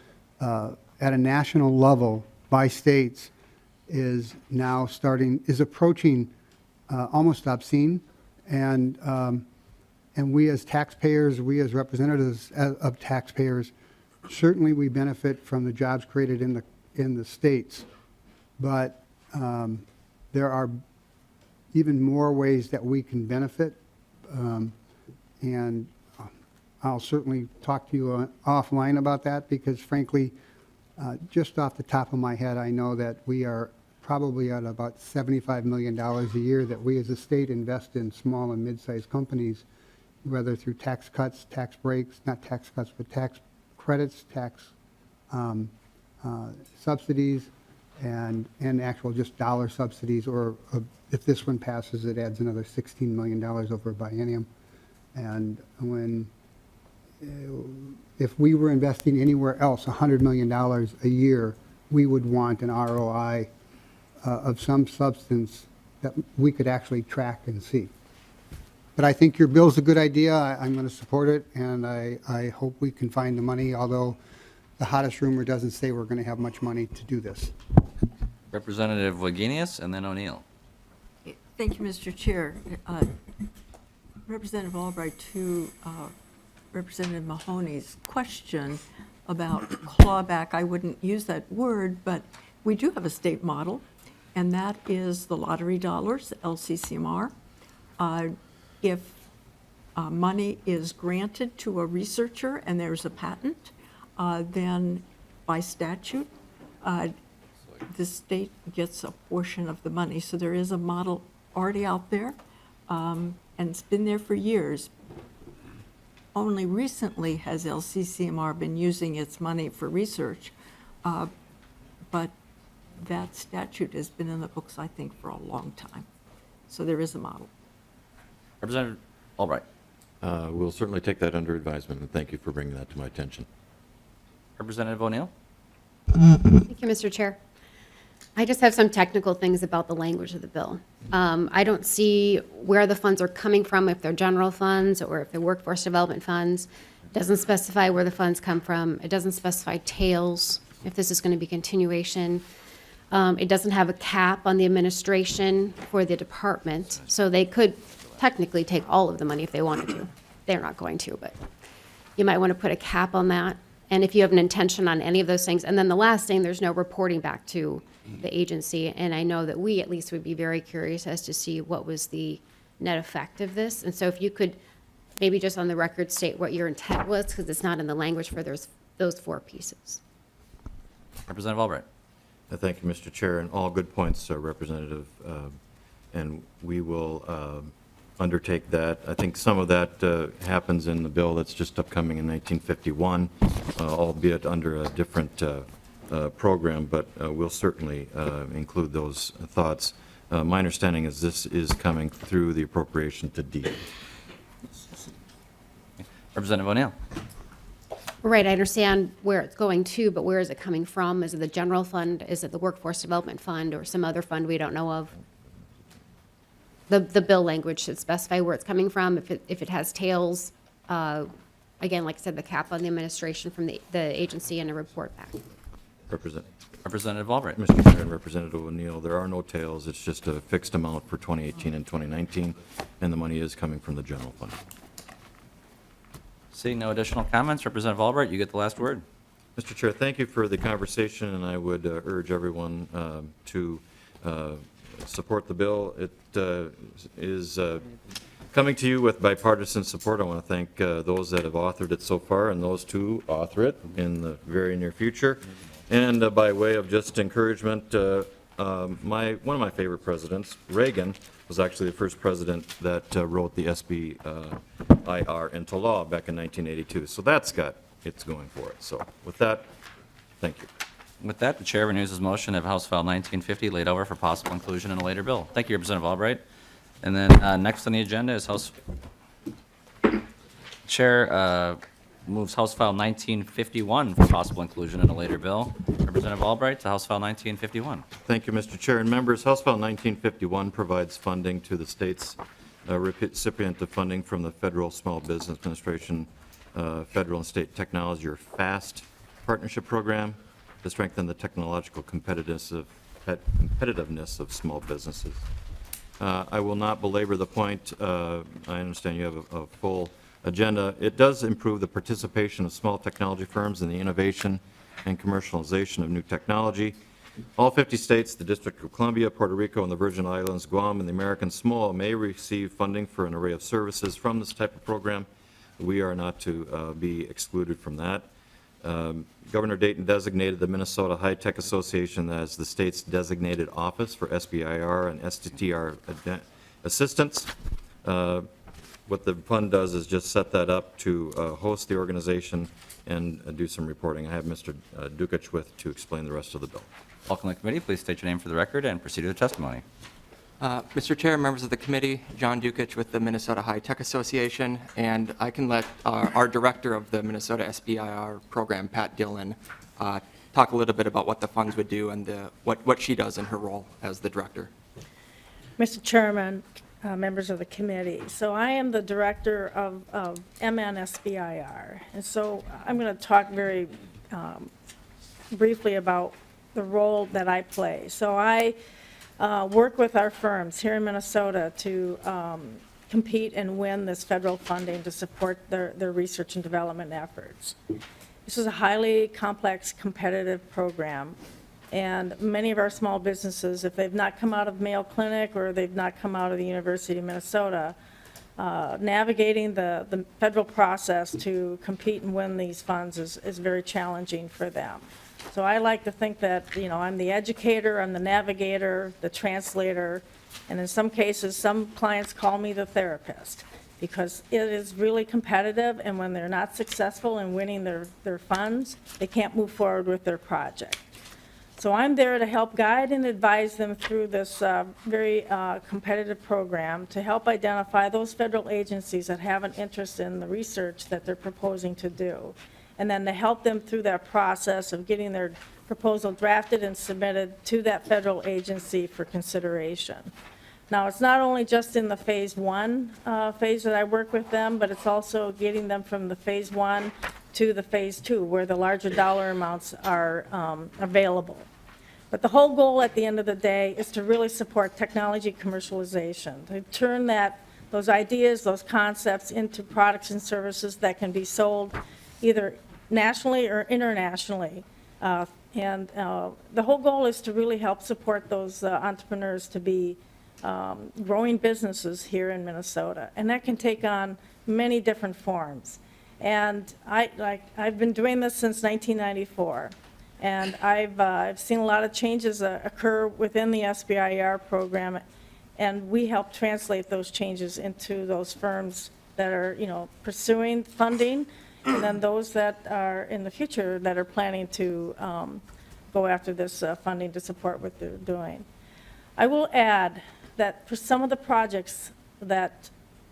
at a national level by states is now approaching almost obscene, and we as taxpayers, we as representatives of taxpayers, certainly we benefit from the jobs created in the states, but there are even more ways that we can benefit And I'll certainly talk to you offline about that, because frankly, just off the top of my head, I know that we are probably at about $75 million a year that we as a state invest in small and mid-sized companies, whether through tax cuts, tax breaks, not tax cuts, but tax credits, tax subsidies, and actual just dollar subsidies, or if this one passes, it adds another $16 million over a biennium. And if we were investing anywhere else $100 million a year, we would want an ROI of some substance that we could actually track and see. But I think your bill's a good idea. I'm going to support it, and I hope we can find the money, although the hottest rumor doesn't say we're going to have much money to do this. Representative Wagenius and then O'Neill. Thank you, Mr. Chair. Representative Albright, to Representative Mahoney's question about clawback, I wouldn't use that word, but we do have a state model, and that is the lottery dollars, LCCMR. If money is granted to a researcher and there's a patent, then by statute, the state gets a portion of the money. So there is a model already out there, and it's been there for years. Only recently has LCCMR been using its money for research, but that statute has been in the books, I think, for a long time. So there is a model. Representative Albright. We'll certainly take that under advisement, and thank you for bringing that to my attention. Representative O'Neill. Thank you, Mr. Chair. I just have some technical things about the language of the bill. I don't see where the funds are coming from, if they're general funds or if they're workforce development funds. It doesn't specify where the funds come from. It doesn't specify tails, if this is going to be continuation. It doesn't have a cap on the administration for the department, so they could technically take all of the money if they wanted to. They're not going to, but you might want to put a cap on that. And if you have an intention on any of those things. And then the last thing, there's no reporting back to the agency. And I know that we at least would be very curious as to see what was the net effect of this. And so if you could maybe just on the record state what your intent was, because it's not in the language for those four pieces. Representative Albright. Thank you, Mr. Chair, and all good points, Representative. And we will undertake that. I think some of that happens in the bill that's just upcoming in 1951, albeit under a different program, but we'll certainly include those thoughts. My understanding is this is coming through the appropriation to D. Representative O'Neill. Right, I understand where it's going to, but where is it coming from? Is it the general fund? Is it the workforce development fund or some other fund we don't know of? The bill language should specify where it's coming from. If it has tails, again, like I said, the cap on the administration from the agency and a report back. Representative Albright. Mr. Chair and Representative O'Neill, there are no tails. It's just a fixed amount for 2018 and 2019, and the money is coming from the general fund. Seeing no additional comments, Representative Albright, you get the last word. Mr. Chair, thank you for the conversation, and I would urge everyone to support the bill. It is coming to you with bipartisan support. I want to thank those that have authored it so far and those to author it in the very near future. And by way of just encouragement, one of my favorite presidents, Reagan, was actually the first president that wrote the SBIR into law back in 1982. So that's got its going for it. So with that, thank you. With that, the chair renews his motion of House File 1950 laid over for possible inclusion in a later bill. Thank you, Representative Albright. And then next on the agenda is House Chair moves House File 1951 for possible inclusion in a later bill. Representative Albright to House File 1951. Thank you, Mr. Chair and members. House File 1951 provides funding to the state's recipient of funding from the Federal Small Business Administration Federal and State Technology, or FAST, partnership program to strengthen the technological competitiveness of small businesses. I will not belabor the point. I understand you have a full agenda. It does improve the participation of small technology firms in the innovation and commercialization of new technology. All 50 states, the District of Columbia, Puerto Rico, and the Virgin Islands, Guam, and the American Samoa may receive funding for an array of services from this type of program. We are not to be excluded from that. Governor Dayton designated the Minnesota High-Tech Association as the state's designated office for SBIR and STTR assistance. What the fund does is just set that up to host the organization and do some reporting. I have Mr. Dukic to explain the rest of the bill. Welcome to the committee. Please state your name for the record and proceed to the testimony. Mr. Chair, members of the committee, John Dukic with the Minnesota High Tech Association, and I can let our director of the Minnesota SBIR program, Pat Dillon, talk a little bit about what the funds would do and what she does in her role as the director. Mr. Chairman, members of the committee, so I am the director of MNSBIR, and so I'm going to talk very briefly about the role that I play. So I work with our firms here in Minnesota to compete and win this federal funding to support their research and development efforts. This is a highly complex, competitive program, and many of our small businesses, if they've not come out of Mayo Clinic or they've not come out of the University of Minnesota, navigating the federal process to compete and win these funds is very challenging for them. So I like to think that, you know, I'm the educator, I'm the navigator, the translator, and in some cases, some clients call me the therapist, because it is really competitive, and when they're not successful in winning their funds, they can't move forward with their project. So I'm there to help guide and advise them through this very competitive program to help identify those federal agencies that have an interest in the research that they're proposing to do, and then to help them through that process of getting their proposal drafted and submitted to that federal agency for consideration. Now, it's not only just in the phase one phase that I work with them, but it's also getting them from the phase one to the phase two, where the larger dollar amounts are available. But the whole goal at the end of the day is to really support technology commercialization, to turn those ideas, those concepts into products and services that can be sold either nationally or internationally. The whole goal is to really help support those entrepreneurs to be growing businesses here in Minnesota. And that can take on many different forms. And I've been doing this since 1994. And I've seen a lot of changes occur within the SBIR program, and we help translate those changes into those firms that are, you know, pursuing funding, and then those that are in the future that are planning to go after this funding to support what they're doing. I will add that for some of the projects that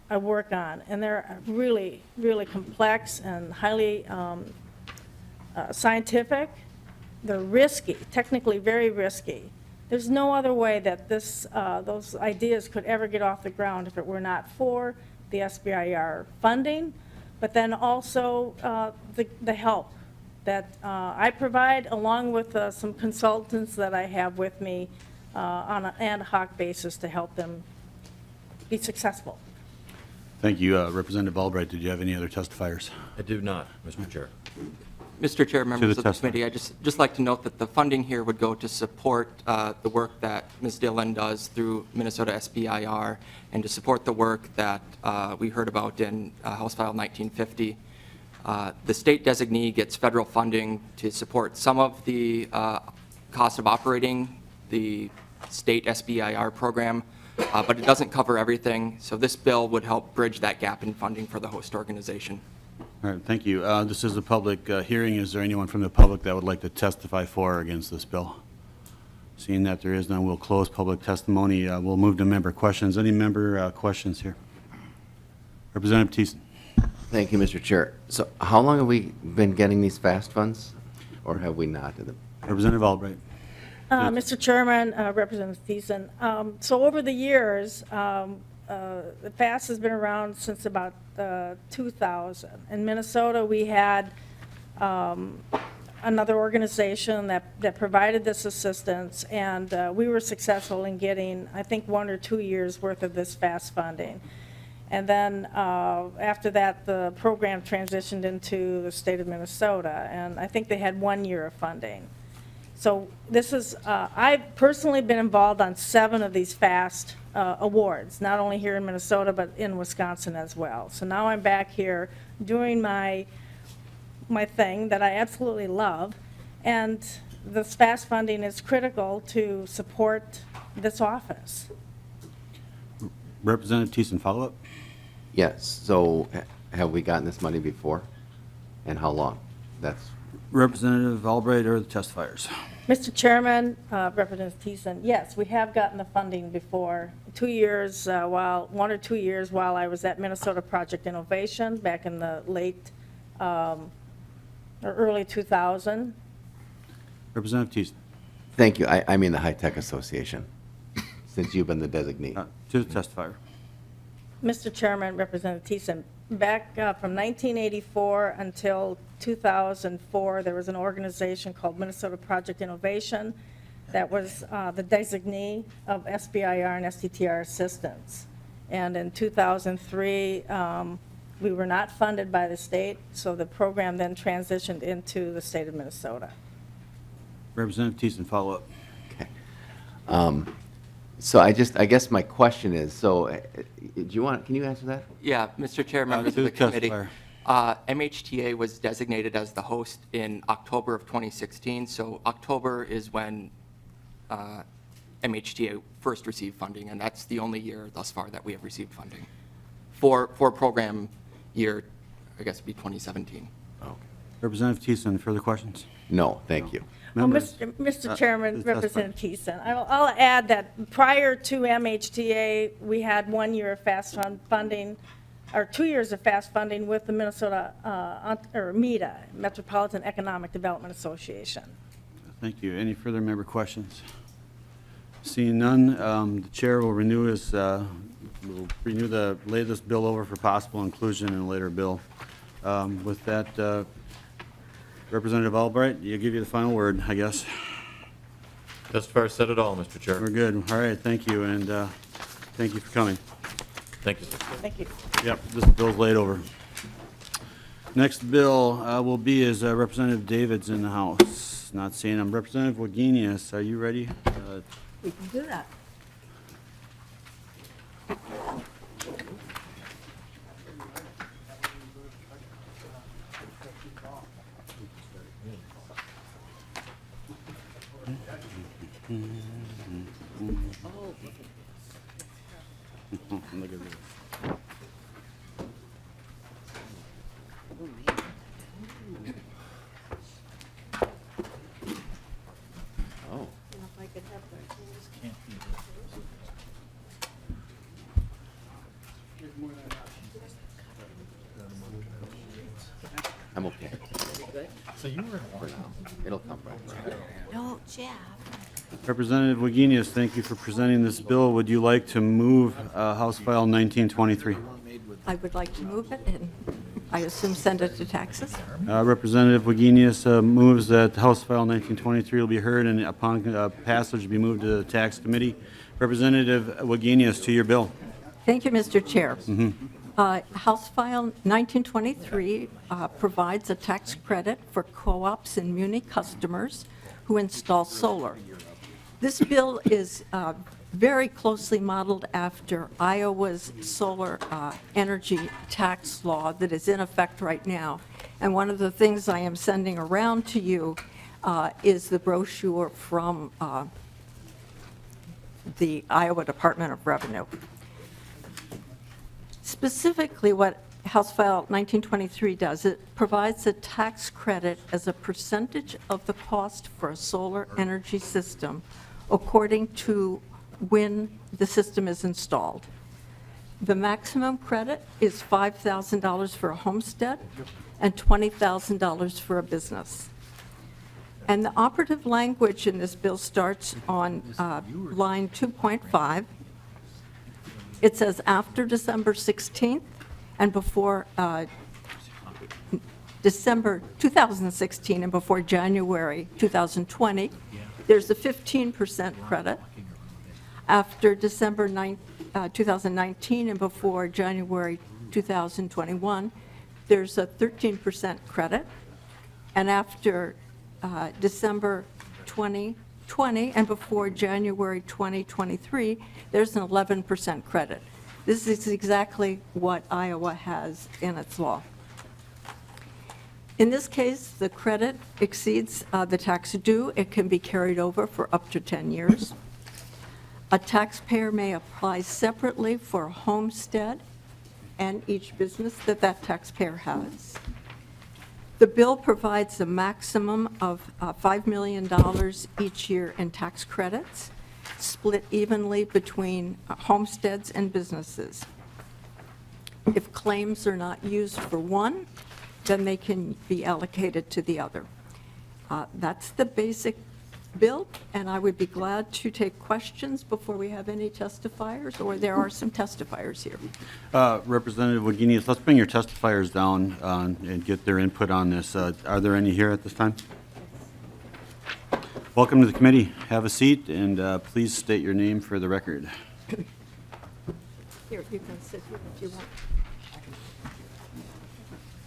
I work on, and they're really, really complex and highly scientific, they're risky, technically very risky. There's no other way that those ideas could ever get off the ground if it were not for the SBIR funding, but then also the help that I provide, along with some consultants that I have with me on an ad hoc basis to help them be successful. Thank you. Representative Albright, did you have any other testifiers? I do not, Mr. Chair. Mr. Chair, members of the testimony. committee, I'd just like to note that the funding here would go to support the work that Ms. Dillon does through Minnesota SBIR, and to support the work that we heard about in House File 1950. The state designee gets federal funding to support some of the cost of operating the state SBIR program, but it doesn't cover everything. So this bill would help bridge that gap in funding for the host organization. All right, thank you. This is a public hearing. Is there anyone from the public that would like to testify for or against this bill? Seeing that there is none, we'll close public testimony. We'll move to member questions. Any member questions here? Representative Thiessen. Thank you, Mr. Chair. So how long have we been getting these FAST funds, or have we not? Representative Albright. Mr. Chairman, Representative Thiessen, so over the years, the FAST has been around since about 2000. In Minnesota, we had another organization that provided this assistance, and we were successful in getting, I think, 1 or 2 years worth of this FAST funding. And then after that, the program transitioned into the state of Minnesota, and I think they had 1 year of funding. So this is, I've personally been involved on 7 of these FAST awards, not only here in Minnesota, but in Wisconsin as well. So now I'm back here doing my thing that I absolutely love, and this FAST funding is critical to support this office. Representative Thiessen, follow-up? Yes, so have we gotten this money before? And how long? That's, Representative Albright or the testifiers? Mr. Chairman, Representative Thiessen, yes, we have gotten the funding before, 2 years, 1 or 2 years while I was at Minnesota Project Innovation back in the late or early 2000. Representative Thiessen, thank you, I mean the High Tech Association, since you've been the designee. to the testifier. Mr. Chairman, Representative Thiessen, back from 1984 until 2004, there was an organization called Minnesota Project Innovation that was the designee of SBIR and STTR assistance. And in 2003, we were not funded by the state, so the program then transitioned into the state of Minnesota. Representative Thiessen, follow-up. Okay. So I guess my question is, so can you answer that? Yeah, Mr. Chair, members to of the the committee. testifier. MHTA was designated as the host in October of 2016, so October is when MHTA first received funding, and that's the only year thus far that we have received funding for program year, I guess it'd be 2017. Okay. Representative Thiessen, further questions? No, thank you. Well, Members? Mr. Chairman, to the testifier. Representative Thiessen, I'll add that prior to MHTA, we had 1 year of FAST funding, or 2 years of FAST funding with the Minnesota, or MEDA, Metropolitan Economic Development Association. Thank you. Any further member questions? Seeing none, the chair will lay this bill over for possible inclusion in a later bill. With that, Representative Albright, you'll give you the final word, I guess. Testifier said it all, Mr. Chair. We're good. All right, thank you, and thank you for coming. Thank you, sir. Thank you. Yep, this bill's laid over. Next bill will be is Representative David's in the House. Not seeing him. Representative Wagenius, are you ready? We can do that. Look at this. Oh, I'm okay. So you were for now. It'll come back. No, Jeff. Representative Wagenius, thank you for presenting this bill. Would you like to move House File 1923? I would like to move it, and I assume send it to taxes. Representative Wagenius moves that House File 1923 will be heard and upon passage be moved to the Tax Committee. Representative Wagenius, to your bill. Thank you, Mr. Chair. House File 1923 provides a tax credit for co-ops and muni customers who install solar. This bill is very closely modeled after Iowa's solar energy tax law that is in effect right now. And one of the things I am sending around to you is the brochure from the Iowa Department of Revenue. Specifically, what House File 1923 does, it provides a tax credit as a percentage of the cost for a solar energy system according to when the system is installed. The maximum credit is $5,000 for a homestead and $20,000 for a business. And the operative language in this bill starts on line 2.5. It says after December 16th and before December 2016 and before January 2020, there's a 15% credit. After December 2019 and before January 2021, there's a 13% credit. And after December 2020 and before January 2023, there's an 11% credit. This is exactly what Iowa has in its law. In this case, the credit exceeds the tax due. It can be carried over for up to 10 years. A taxpayer may apply separately for a homestead and each business that that taxpayer has. The bill provides a maximum of $5 million each year in tax credits, split evenly between homesteads and businesses. If claims are not used for one, then they can be allocated to the other. That's the basic bill, and I would be glad to take questions before we have any testifiers, or there are some testifiers here. Representative Wagenius, let's bring your testifiers down and get their input on this. Are there any here at this time? Welcome to the committee. Have a seat, and please state your name for the record. Here, you can sit here if you want.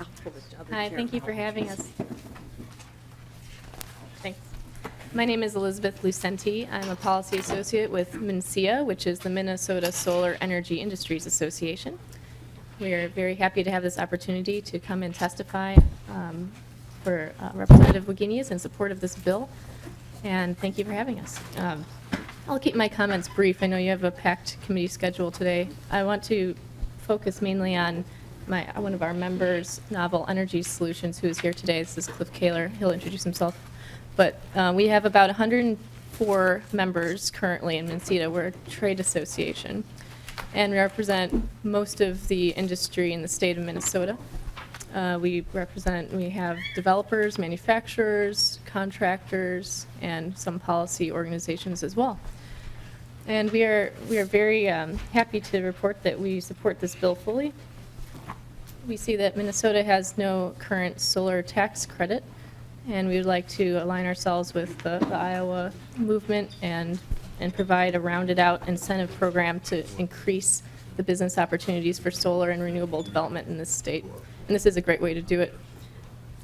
I'll pull the other Hi, chair. thank you for having us. Thanks. My name is Elizabeth Lucenti. I'm a policy associate with MNSEA, which is the Minnesota Solar Energy Industries Association. We are very happy to have this opportunity to come and testify for Representative Wagenius in support of this bill, and thank you for having us. I'll keep my comments brief. I know you have a packed committee schedule today. I want to focus mainly on one of our members, Novel Energy Solutions, who is here today. This is Cliff Kaler. He'll introduce himself. But we have about 104 members currently in MNSEA. We're a trade association, and we represent most of the industry in the state of Minnesota. We have developers, manufacturers, contractors, and some policy organizations as well. And we are very happy to report that we support this bill fully. We see that Minnesota has no current solar tax credit, and we would like to align ourselves with the Iowa movement and provide a rounded out incentive program to increase the business opportunities for solar and renewable development in this state. And this is a great way to do it.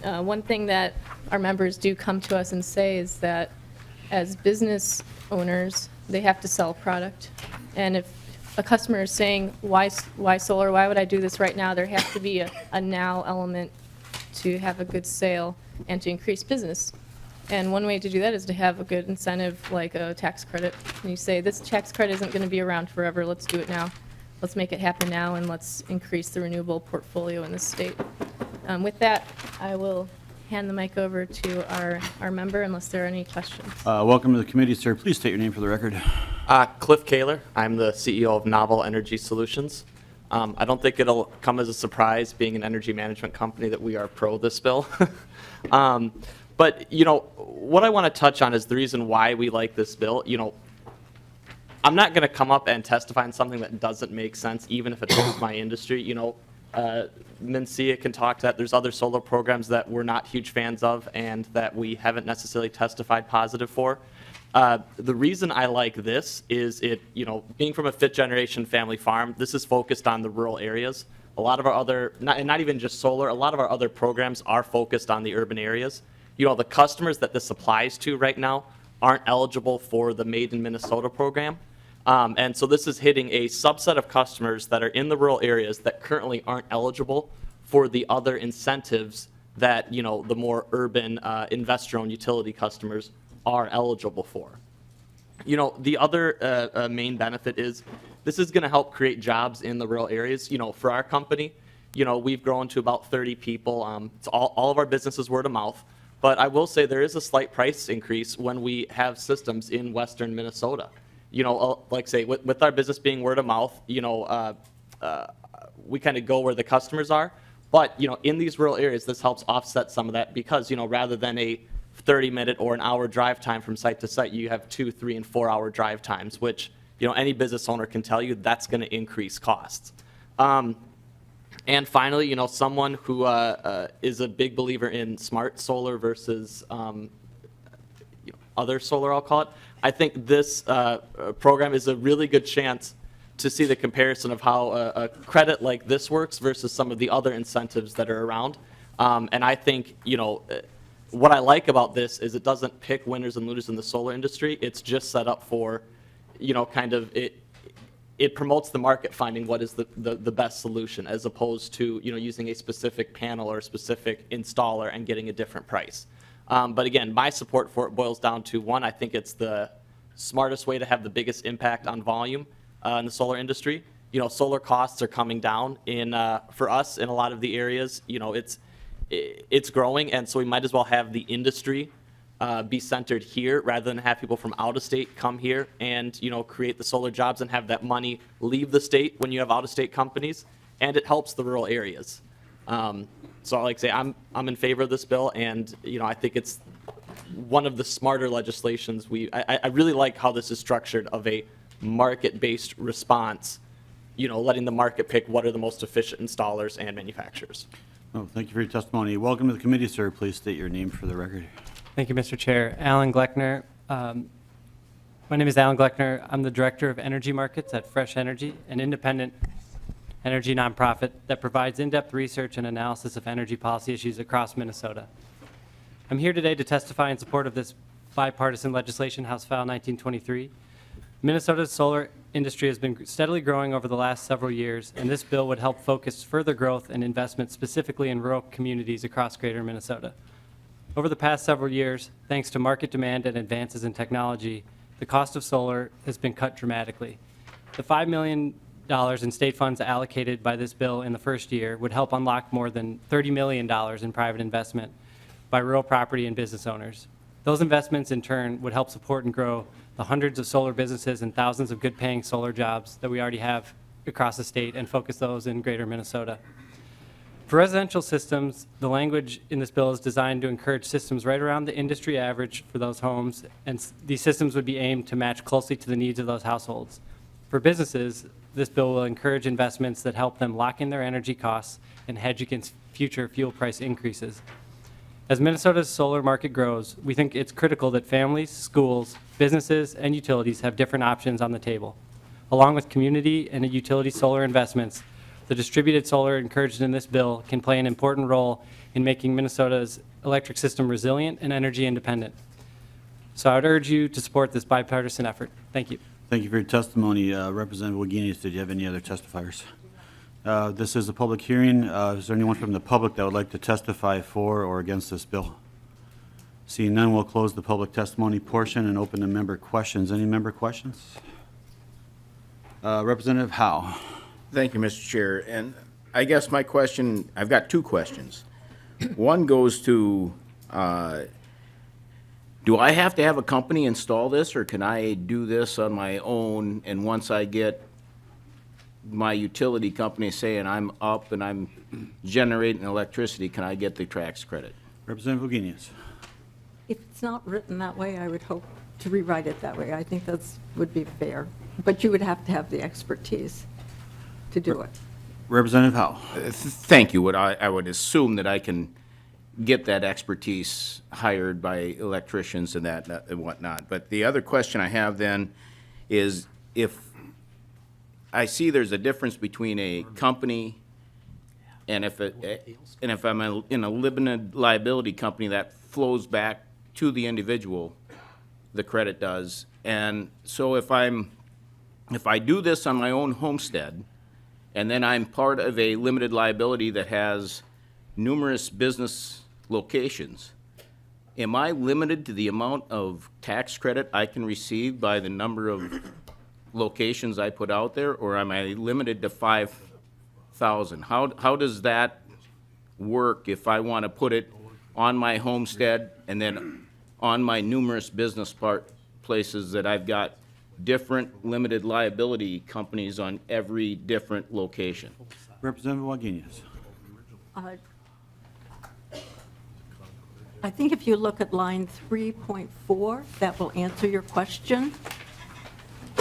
One thing that our members do come to us and say is that as business owners, they have to sell product. And if a customer is saying, why solar, why would I do this right now? There has to be a now element to have a good sale and to increase business. And one way to do that is to have a good incentive like a tax credit. And you say, this tax credit isn't going to be around forever, let's do it now. Let's make it happen now, and let's increase the renewable portfolio in this state. With that, I will hand the mic over to our member unless there are any questions. Welcome to the committee, sir. Please state your name for the record. Cliff Kaler. I'm the CEO of Novel Energy Solutions. I don't think it'll come as a surprise, being an energy management company, that we are pro this bill. But, what I want to touch on is the reason why we like this bill. I'm not going to come up and testify on something that doesn't make sense, even if it hurts my industry. MNSEA can talk to that. There's other solar programs that we're not huge fans of and that we haven't necessarily testified positive for. The reason I like this is being from a fifth-generation family farm, this is focused on the rural areas. A lot of our other, not even just solar, a lot of our other programs are focused on the urban areas. The customers that this applies to right now aren't eligible for the Made in Minnesota program. And so this is hitting a subset of customers that are in the rural areas that currently aren't eligible for the other incentives that, the more urban investor-owned utility customers are eligible for. The other main benefit is this is going to help create jobs in the rural areas. For our company, we've grown to about 30 people. It's all of our business is word of mouth. But I will say there is a slight price increase when we have systems in western Minnesota. Like say, with our business being word of mouth, we kind of go where the customers are. But, in these rural areas, this helps offset some of that because, rather than a 30-minute or an hour drive time from site to site, you have 2, 3, and 4-hour drive times, which, any business owner can tell you that's going to increase costs. And finally, someone who is a big believer in smart solar versus other solar, I'll call it, I think this program is a really good chance to see the comparison of how a credit like this works versus some of the other incentives that are around. And I think, what I like about this is it doesn't pick winners and losers in the solar industry. It's just set up for, kind of it promotes the market finding what is the best solution as opposed to, using a specific panel or a specific installer and getting a different price. But again, my support for it boils down to, one, I think it's the smartest way to have the biggest impact on volume in the solar industry. Solar costs are coming down for us in a lot of the areas. It's growing, and so we might as well have the industry be centered here rather than have people from out of state come here and create the solar jobs and have that money leave the state when you have out of state companies, and it helps the rural areas. So like I say, I'm in favor of this bill, and I think it's one of the smarter legislations. I really like how this is structured of a market-based response, letting the market pick what are the most efficient installers and manufacturers. Oh, thank you for your testimony. Welcome to the committee, sir. Please state your name for the record. Thank you, Mr. Chair. Alan Gleckner. My name is Alan Gleckner. I'm the Director of Energy Markets at Fresh Energy, an independent energy nonprofit that provides in-depth research and analysis of energy policy issues across Minnesota. I'm here today to testify in support of this bipartisan legislation, House File 1923. Minnesota's solar industry has been steadily growing over the last several years, and this bill would help focus further growth and investment specifically in rural communities across greater Minnesota. Over the past several years, thanks to market demand and advances in technology, the cost of solar has been cut dramatically. The $5 million in state funds allocated by this bill in the first year would help unlock more than $30 million in private investment by rural property and business owners. Those investments, in turn, would help support and grow the hundreds of solar businesses and thousands of good-paying solar jobs that we already have across the state and focus those in greater Minnesota. For residential systems, the language in this bill is designed to encourage systems right around the industry average for those homes, and these systems would be aimed to match closely to the needs of those households. For businesses, this bill will encourage investments that help them lock in their energy costs and hedge against future fuel price increases. As Minnesota's solar market grows, we think it's critical that families, schools, businesses, and utilities have different options on the table. Along with community and utility solar investments, the distributed solar encouraged in this bill can play an important role in making Minnesota's electric system resilient and energy independent. So I would urge you to support this bipartisan effort. Thank you. Thank you for your testimony. Representative Wagenius, did you have any other testifiers? This is a public hearing. Is there anyone from the public that would like to testify for or against this bill? Seeing none, we'll close the public testimony portion and open to member questions. Any member questions? Representative Howe. Thank you, Mr. Chair. And I guess my question, I've got two questions. One goes to, do I have to have a company install this, or can I do this on my own? And once I get my utility company saying I'm up and I'm generating electricity, can I get the tax credit? Representative Wagenius. If it's not written that way, I would hope to rewrite it that way. I think that's would be fair. But you would have to have the expertise to do it. Representative Howe. Thank you. I would assume that I can get that expertise hired by electricians and that and whatnot. But the other question I have then is, if I see there's a difference between a company and if I'm in a limited liability company, that flows back to the individual, the credit does. And so if I do this on my own homestead, and then I'm part of a limited liability that has numerous business locations, am I limited to the amount of tax credit I can receive by the number of locations I put out there, or am I limited to 5,000? How does that work if I want to put it on my homestead and then on my numerous business places that I've got different limited liability companies on every different location? Representative Wagenius. I think if you look at line 3.4, that will answer your question.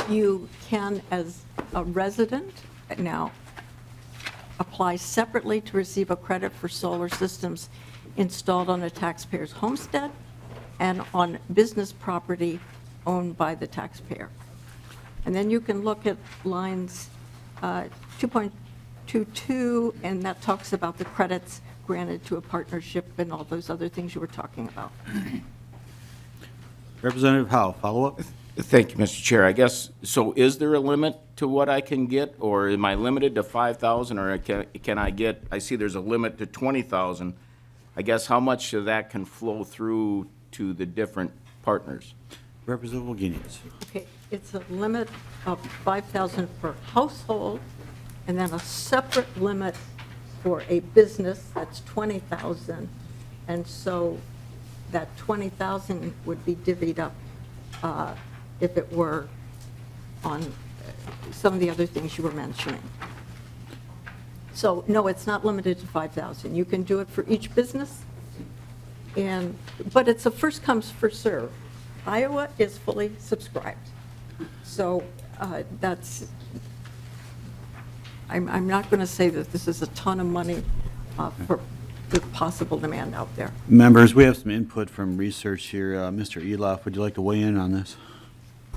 You can, as a resident, now apply separately to receive a credit for solar systems installed on a taxpayer's homestead and on business property owned by the taxpayer. And then you can look at lines 2.22, and that talks about the credits granted to a partnership and all those other things you were talking about. Representative Howe, follow up? Thank you, Mr. Chair. I guess, so is there a limit to what I can get, or am I limited to 5,000, or can I get, I see there's a limit to 20,000. I guess how much of that can flow through to the different partners? Representative Wagenius. Okay, it's a limit of 5,000 per household, and then a separate limit for a business, that's 20,000. And so that 20,000 would be divvied up if it were on some of the other things you were mentioning. So, no, it's not limited to 5,000. You can do it for each business, but it's a first comes, first serve. Iowa is fully subscribed. So I'm not going to say that this is a ton of money for the possible demand out there. Members, we have some input from research here. Mr. Eloff, would you like to weigh in on this?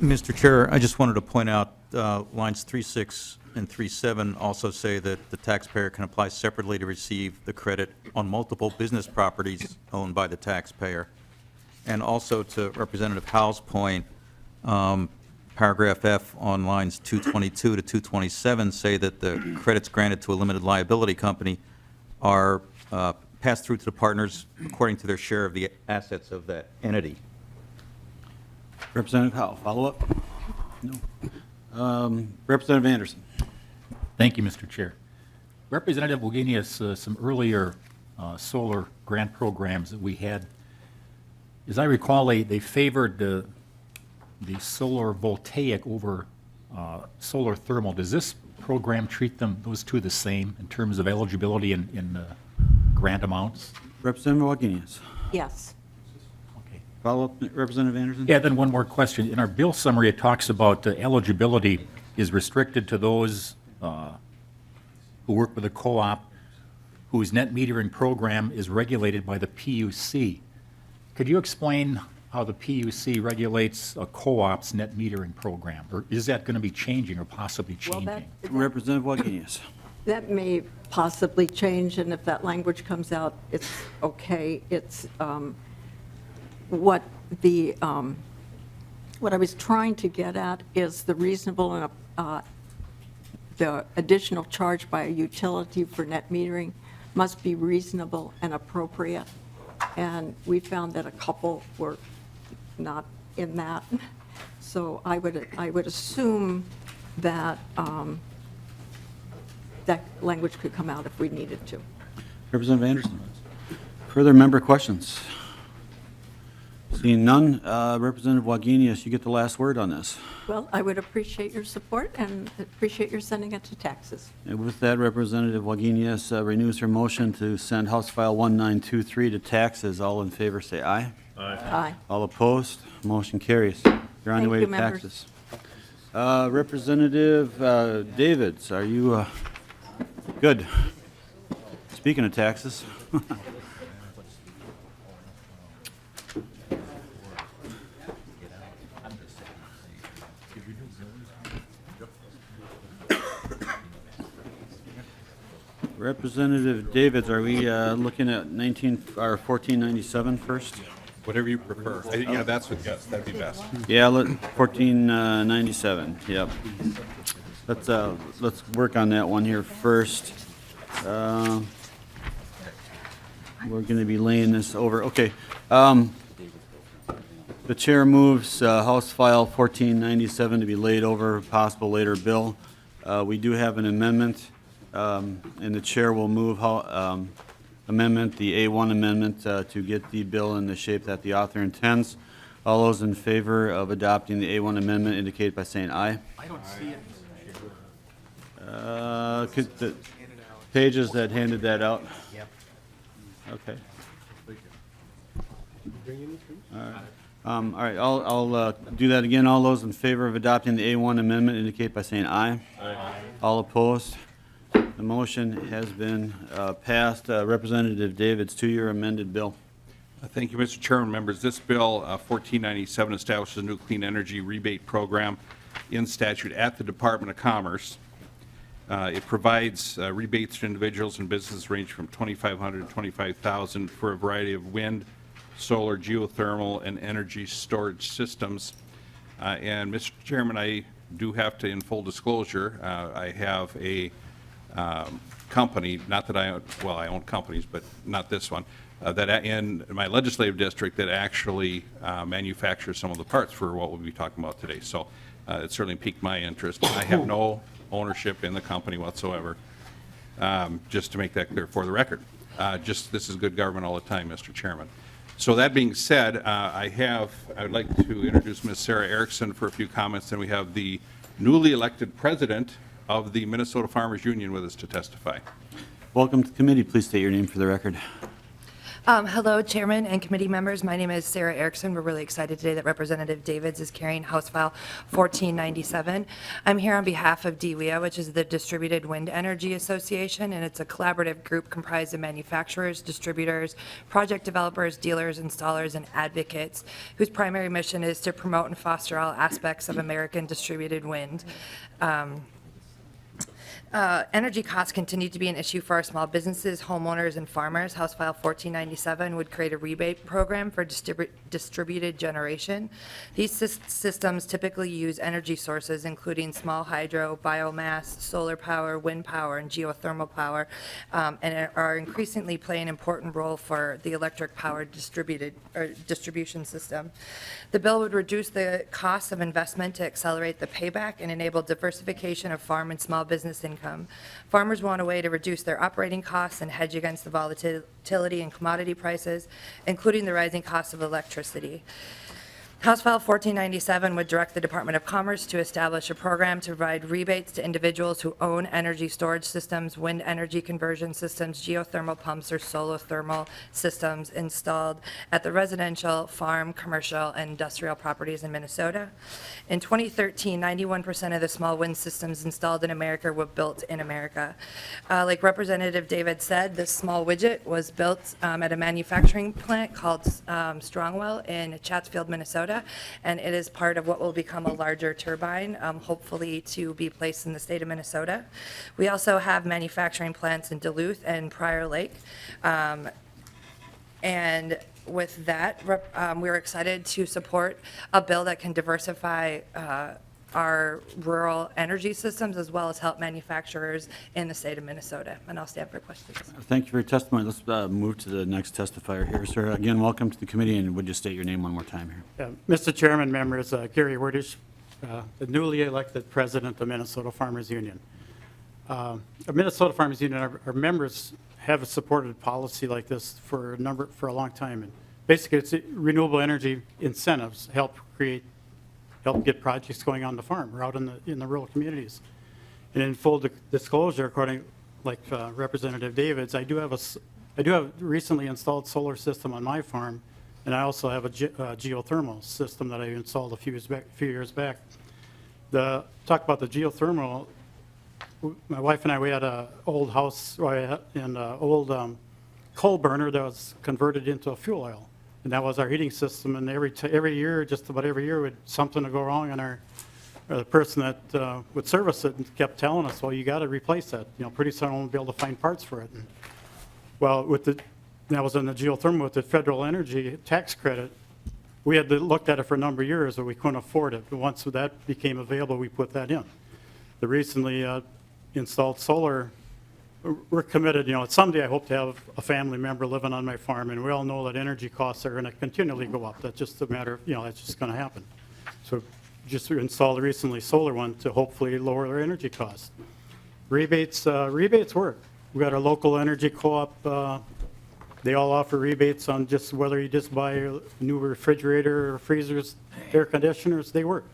Mr. Chair, I just wanted to point out lines 3.6 and 3.7 also say that the taxpayer can apply separately to receive the credit on multiple business properties owned by the taxpayer. And also to Representative Howe's point, paragraph F on lines 222 to 227 say that the credits granted to a limited liability company are passed through to the partners according to their share of the assets of that entity. Representative Howe, follow up? No. Representative Anderson. Thank you, Mr. Chair. Representative Wagenius, some earlier solar grant programs that we had, as I recall, they favored the solar voltaic over solar thermal. Does this program treat those two the same in terms of eligibility in grant amounts? Representative Wagenius. Yes. Follow up, Representative Anderson? Yeah, then one more question. In our bill summary, it talks about eligibility is restricted to those who work with a co-op whose net metering program is regulated by the PUC. Could you explain how the PUC regulates a co-op's net metering program? Or is that going to be changing or possibly changing? Representative Wagenius. That may possibly change, and if that language comes out, it's okay. It's what I was trying to get at is the reasonable and the additional charge by a utility for net metering must be reasonable and appropriate. And we found that a couple were not in that. So I would assume that that language could come out if we needed to. Representative Anderson. Further member questions? Seeing none, Representative Wagenius, you get the last word on this. Well, I would appreciate your support and appreciate your sending it to taxes. And with that, Representative Wagenius renews her motion to send House File 1923 to taxes. All in favor, say aye. Aye. All opposed, motion carries. You're on your Thank way you, to members. taxes. Representative Davids, are you good? Speaking of taxes. Representative Davids, are we looking at 1497 first? Whatever you prefer. Yeah, that's what, yes, that'd be best. Yeah, 1497, yep. Let's work on that one here first. We're going to be laying this over, okay. The chair moves House File 1497 to be laid over, possible later bill. We do have an amendment, and the chair will move amendment, the A1 amendment, to get the bill in the shape that the author intends. All those in favor of adopting the A1 amendment indicate by saying aye. I don't see it. Could the pages that handed that out? Yep. Okay. All right, I'll do that again. All those in favor of adopting the A1 amendment indicate by saying aye. Aye. All opposed? The motion has been passed. Representative Davids, to your amended bill. Thank you, Mr. Chairman, members. This bill, 1497, establishes a new clean energy rebate program in statute at the Department of Commerce. It provides rebates to individuals and businesses ranging from $2,500 to $25,000 for a variety of wind, solar, geothermal, and energy storage systems. And Mr. Chairman, I do have to, in full disclosure, I have a company, not that I own, well, I own companies, but not this one, that in my legislative district that actually manufactures some of the parts for what we'll be talking about today. So it certainly piqued my interest. I have no ownership in the company whatsoever, just to make that clear for the record. Just this is good government all the time, Mr. Chairman. So that being said, I would like to introduce Ms. Sarah Erickson for a few comments. Then we have the newly elected president of the Minnesota Farmers Union with us to testify. Welcome to the committee. Please state your name for the record. Hello, Chairman and committee members. My name is Sarah Erickson. We're really excited today that Representative Davids is carrying House File 1497. I'm here on behalf of DWEA, which is the Distributed Wind Energy Association, and it's a collaborative group comprised of manufacturers, distributors, project developers, dealers, installers, and advocates, whose primary mission is to promote and foster all aspects of American distributed wind. Energy costs continue to be an issue for our small businesses, homeowners, and farmers. House File 1497 would create a rebate program for distributed generation. These systems typically use energy sources, including small hydro, biomass, solar power, wind power, and geothermal power, and are increasingly playing an important role for the electric power distribution system. The bill would reduce the cost of investment to accelerate the payback and enable diversification of farm and small business income. Farmers want a way to reduce their operating costs and hedge against the volatility in commodity prices, including the rising cost of electricity. House File 1497 would direct the Department of Commerce to establish a program to provide rebates to individuals who own energy storage systems, wind energy conversion systems, geothermal pumps, or solar thermal systems installed at the residential, farm, commercial, and industrial properties in Minnesota. In 2013, 91% of the small wind systems installed in America were built in America. Like Representative David said, this small widget was built at a manufacturing plant called Strongwell in Chatsfield, Minnesota, and it is part of what will become a larger turbine, hopefully to be placed in the state of Minnesota. We also have manufacturing plants in Duluth and Prior Lake. And with that, we're excited to support a bill that can diversify our rural energy systems as well as help manufacturers in the state of Minnesota. And I'll stand for questions. Thank you for your testimony. Let's move to the next testifier here, sir. Again, welcome to the committee, and would you state your name one more time here? Mr. Chairman, members, Gary Wirdish, the newly elected president of the Minnesota Farmers Union. The Minnesota Farmers Union, our members have supported a policy like this for a long time. And basically, it's renewable energy incentives help get projects going on the farm or out in the rural communities. And in full disclosure, according like Representative Davids, I do have a recently installed solar system on my farm, and I also have a geothermal system that I installed a few years back. Talk about the geothermal. My wife and I, we had an old house and an old coal burner that was converted into a fuel oil. And that was our heating system, and every year, just about every year, something would go wrong, and the person that would service it kept telling us, well, you got to replace that. Pretty soon we'll be able to find parts for it. And, well, that was in the geothermal with the federal energy tax credit. We had looked at it for a number of years, but we couldn't afford it. But once that became available, we put that in. The recently installed solar, we're committed, someday I hope to have a family member living on my farm, and we all know that energy costs are going to continually go up. That's just a matter of, that's just going to happen. So just installed recently solar one to hopefully lower their energy costs. Rebates work. We got our local energy co-op, they all offer rebates on just whether you just buy a new refrigerator or freezers, air conditioners, they work.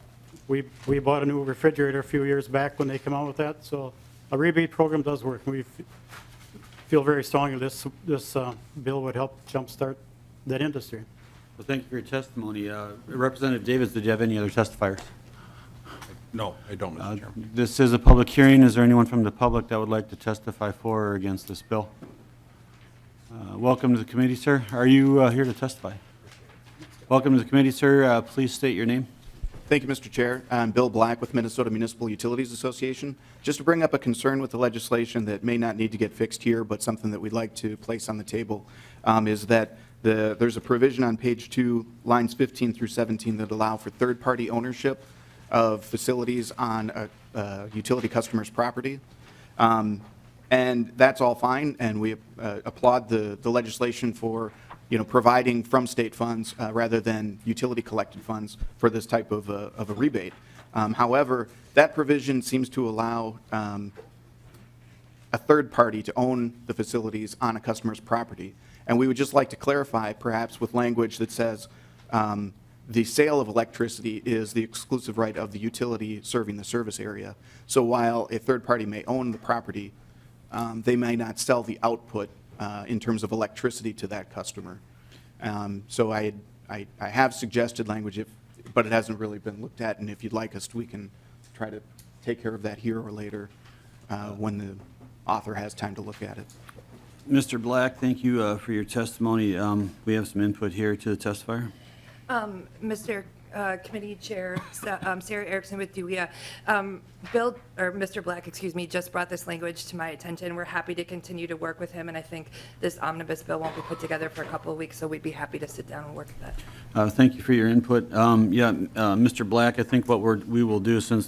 We bought a new refrigerator a few years back when they came out with that, so a rebate program does work. We feel very strongly this bill would help jumpstart that industry. Well, thank you for your testimony. Representative Davids, did you have any other testifiers? No, I don't, Mr. Chairman. This is a public hearing. Is there anyone from the public that would like to testify for or against this bill? Welcome to the committee, sir. Are you here to testify? Welcome to the committee, sir. Please state your name. Thank you, Mr. Chair. I'm Bill Black with Minnesota Municipal Utilities Association. Just to bring up a concern with the legislation that may not need to get fixed here, but something that we'd like to place on the table, is that there's a provision on page 2, lines 15 through 17, that allow for third-party ownership of facilities on a utility customer's property. And that's all fine, and we applaud the legislation for providing from state funds rather than utility collected funds for this type of a rebate. However, that provision seems to allow a third party to own the facilities on a customer's property. And we would just like to clarify, perhaps with language that says the sale of electricity is the exclusive right of the utility serving the service area. So while a third party may own the property, they may not sell the output in terms of electricity to that customer. So I have suggested language, but it hasn't really been looked at, and if you'd like us to, we can try to take care of that here or later when the author has time to look at it. Mr. Black, thank you for your testimony. We have some input here to the testifier. Mr. Committee Chair, Sarah Erickson with DUIA. Mr. Black, excuse me, just brought this language to my attention. We're happy to continue to work with him, and I think this omnibus bill won't be put together for a couple of weeks, so we'd be happy to sit down and work with that. Thank you for your input. Mr. Black, I think what we will do, since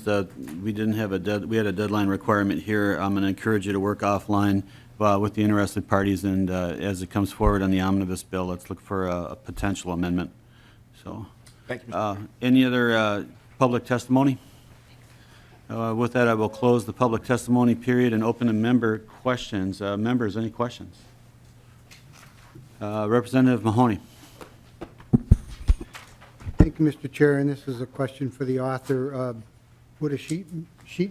we didn't have we had a deadline requirement here, I'm going to encourage you to work offline with the interested parties, and as it comes forward on the omnibus bill, let's look for a potential amendment. So, thank you. Any other public testimony? With that, I will close the public testimony period and open to member questions. Members, any questions? Representative Mahoney. Thank you, Mr. Chair, and this is a question for the author. Would a sheet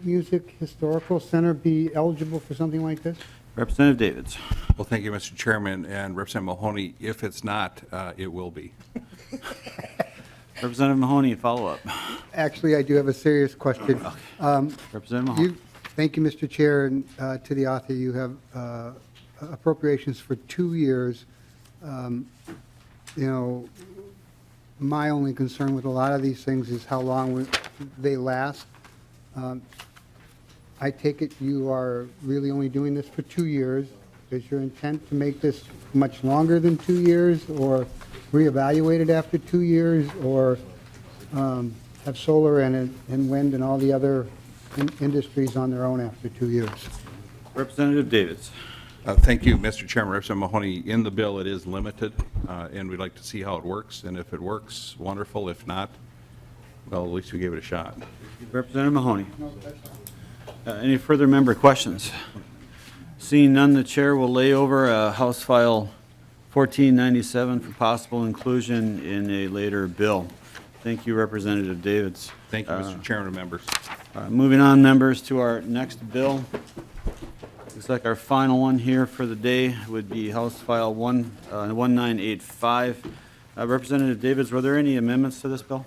music historical center be eligible for something like this? Representative Davids. Well, thank you, Mr. Chairman, and Representative Mahoney. If it's not, it will be. Representative Mahoney, follow up. Actually, I do have a serious question. Representative Mahoney. Thank you, Mr. Chair, and to the author, you have appropriations for 2 years. My only concern with a lot of these things is how long they last. I take it you are really only doing this for 2 years. Is your intent to make this much longer than 2 years, or reevaluate it after 2 years, or have solar and wind and all the other industries on their own after 2 years? Representative Davids. Thank you, Mr. Chairman. Representative Mahoney, in the bill, it is limited, and we'd like to see how it works. And if it works, wonderful. If not, well, at least we gave it a shot. Representative Mahoney. Any further member questions? Seeing none, the chair will lay over House File 1497 for possible inclusion in a later bill. Thank you, Representative Davids. Thank you, Mr. Chairman and members. Moving on, members, to our next bill. Looks like our final one here for the day would be House File 1985. Representative Davids, were there any amendments to this bill?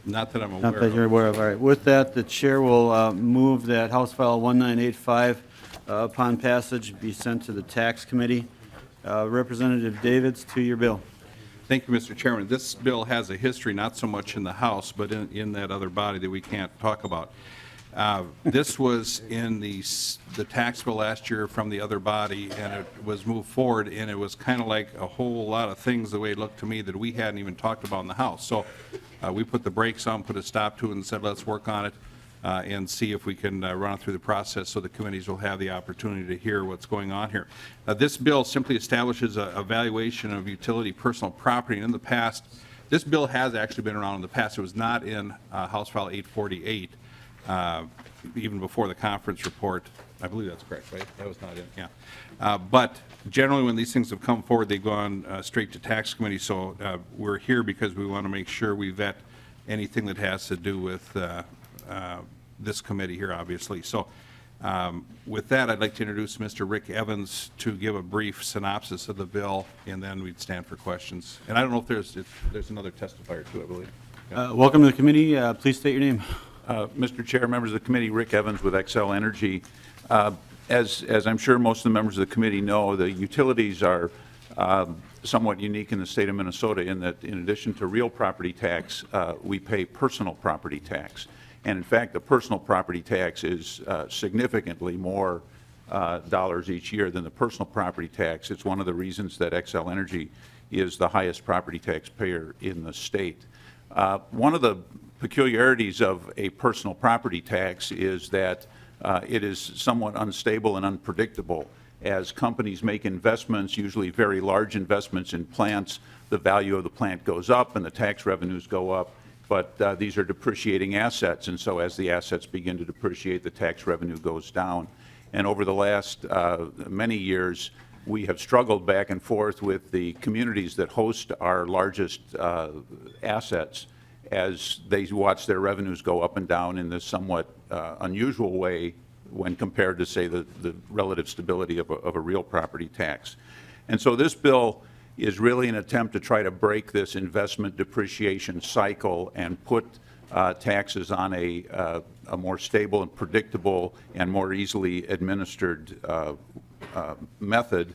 Not that I'm aware Not that you're aware of. All right. With that, the chair will move that House File 1985, upon passage, be sent to the Tax Committee. Representative Davids, to your bill. Thank you, Mr. Chairman. This bill has a history, not so much in the House, but in that other body that we can't talk about. This was in the tax bill last year from the other body, and it was moved forward, and it was kind of like a whole lot of things, the way it looked to me, that we hadn't even talked about in the House. So we put the brakes on, put a stop to it, and said, let's work on it and see if we can run it through the process so the committees will have the opportunity to hear what's going on here. This bill simply establishes a valuation of utility personal property. And in the past, this bill has actually been around in the past. It was not in House File 848. Even before the conference report. I believe that's correct, right? That was not in, yeah. But generally, when these things have come forward, they've gone straight to tax committee. So we're here because we want to make sure we vet anything that has to do with this committee here, obviously. So with that, I'd like to introduce Mr. Rick Evans to give a brief synopsis of the bill, and then we'd stand for questions. And I don't know if there's another testifier too, I believe. Yeah. Welcome to the committee. Please state your name. Mr. Chair, members of the committee, Rick Evans with Xcel Energy. As I'm sure most of the members of the committee know, the utilities are somewhat unique in the state of Minnesota in that in addition to real property tax, we pay personal property tax. And in fact, the personal property tax is significantly more dollars each year than the personal property tax. It's one of the reasons that Xcel Energy is the highest property taxpayer in the state. One of the peculiarities of a personal property tax is that it is somewhat unstable and unpredictable. As companies make investments, usually very large investments in plants, the value of the plant goes up and the tax revenues go up. But these are depreciating assets, and so as the assets begin to depreciate, the tax revenue goes down. And over the last many years, we have struggled back and forth with the communities that host our largest assets as they watch their revenues go up and down in this somewhat unusual way when compared to, say, the relative stability of a real property tax. And so this bill is really an attempt to try to break this investment depreciation cycle and put taxes on a more stable and predictable and more easily administered method.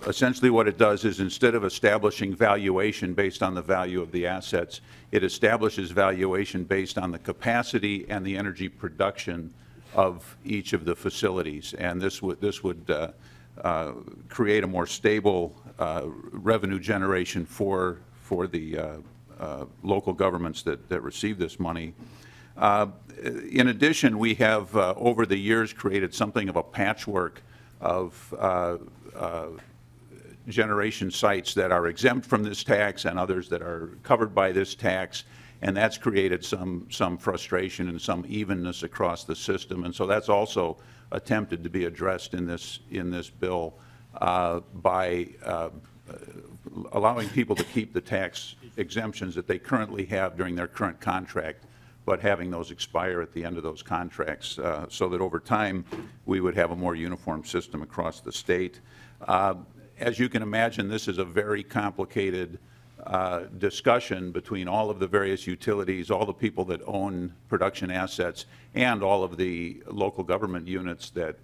Essentially what it does is instead of establishing valuation based on the value of the assets, it establishes valuation based on the capacity and the energy production of each of the facilities. And this would create a more stable revenue generation for the local governments that receive this money. In addition, we have over the years created something of a patchwork of generation sites that are exempt from this tax and others that are covered by this tax, and that's created some frustration and some evenness across the system. And so that's also attempted to be addressed in this bill by allowing people to keep the tax exemptions that they currently have during their current contract, but having those expire at the end of those contracts so that over time we would have a more uniform system across the state. As you can imagine, this is a very complicated discussion between all of the various utilities, all the people that own production assets, and all of the local government units that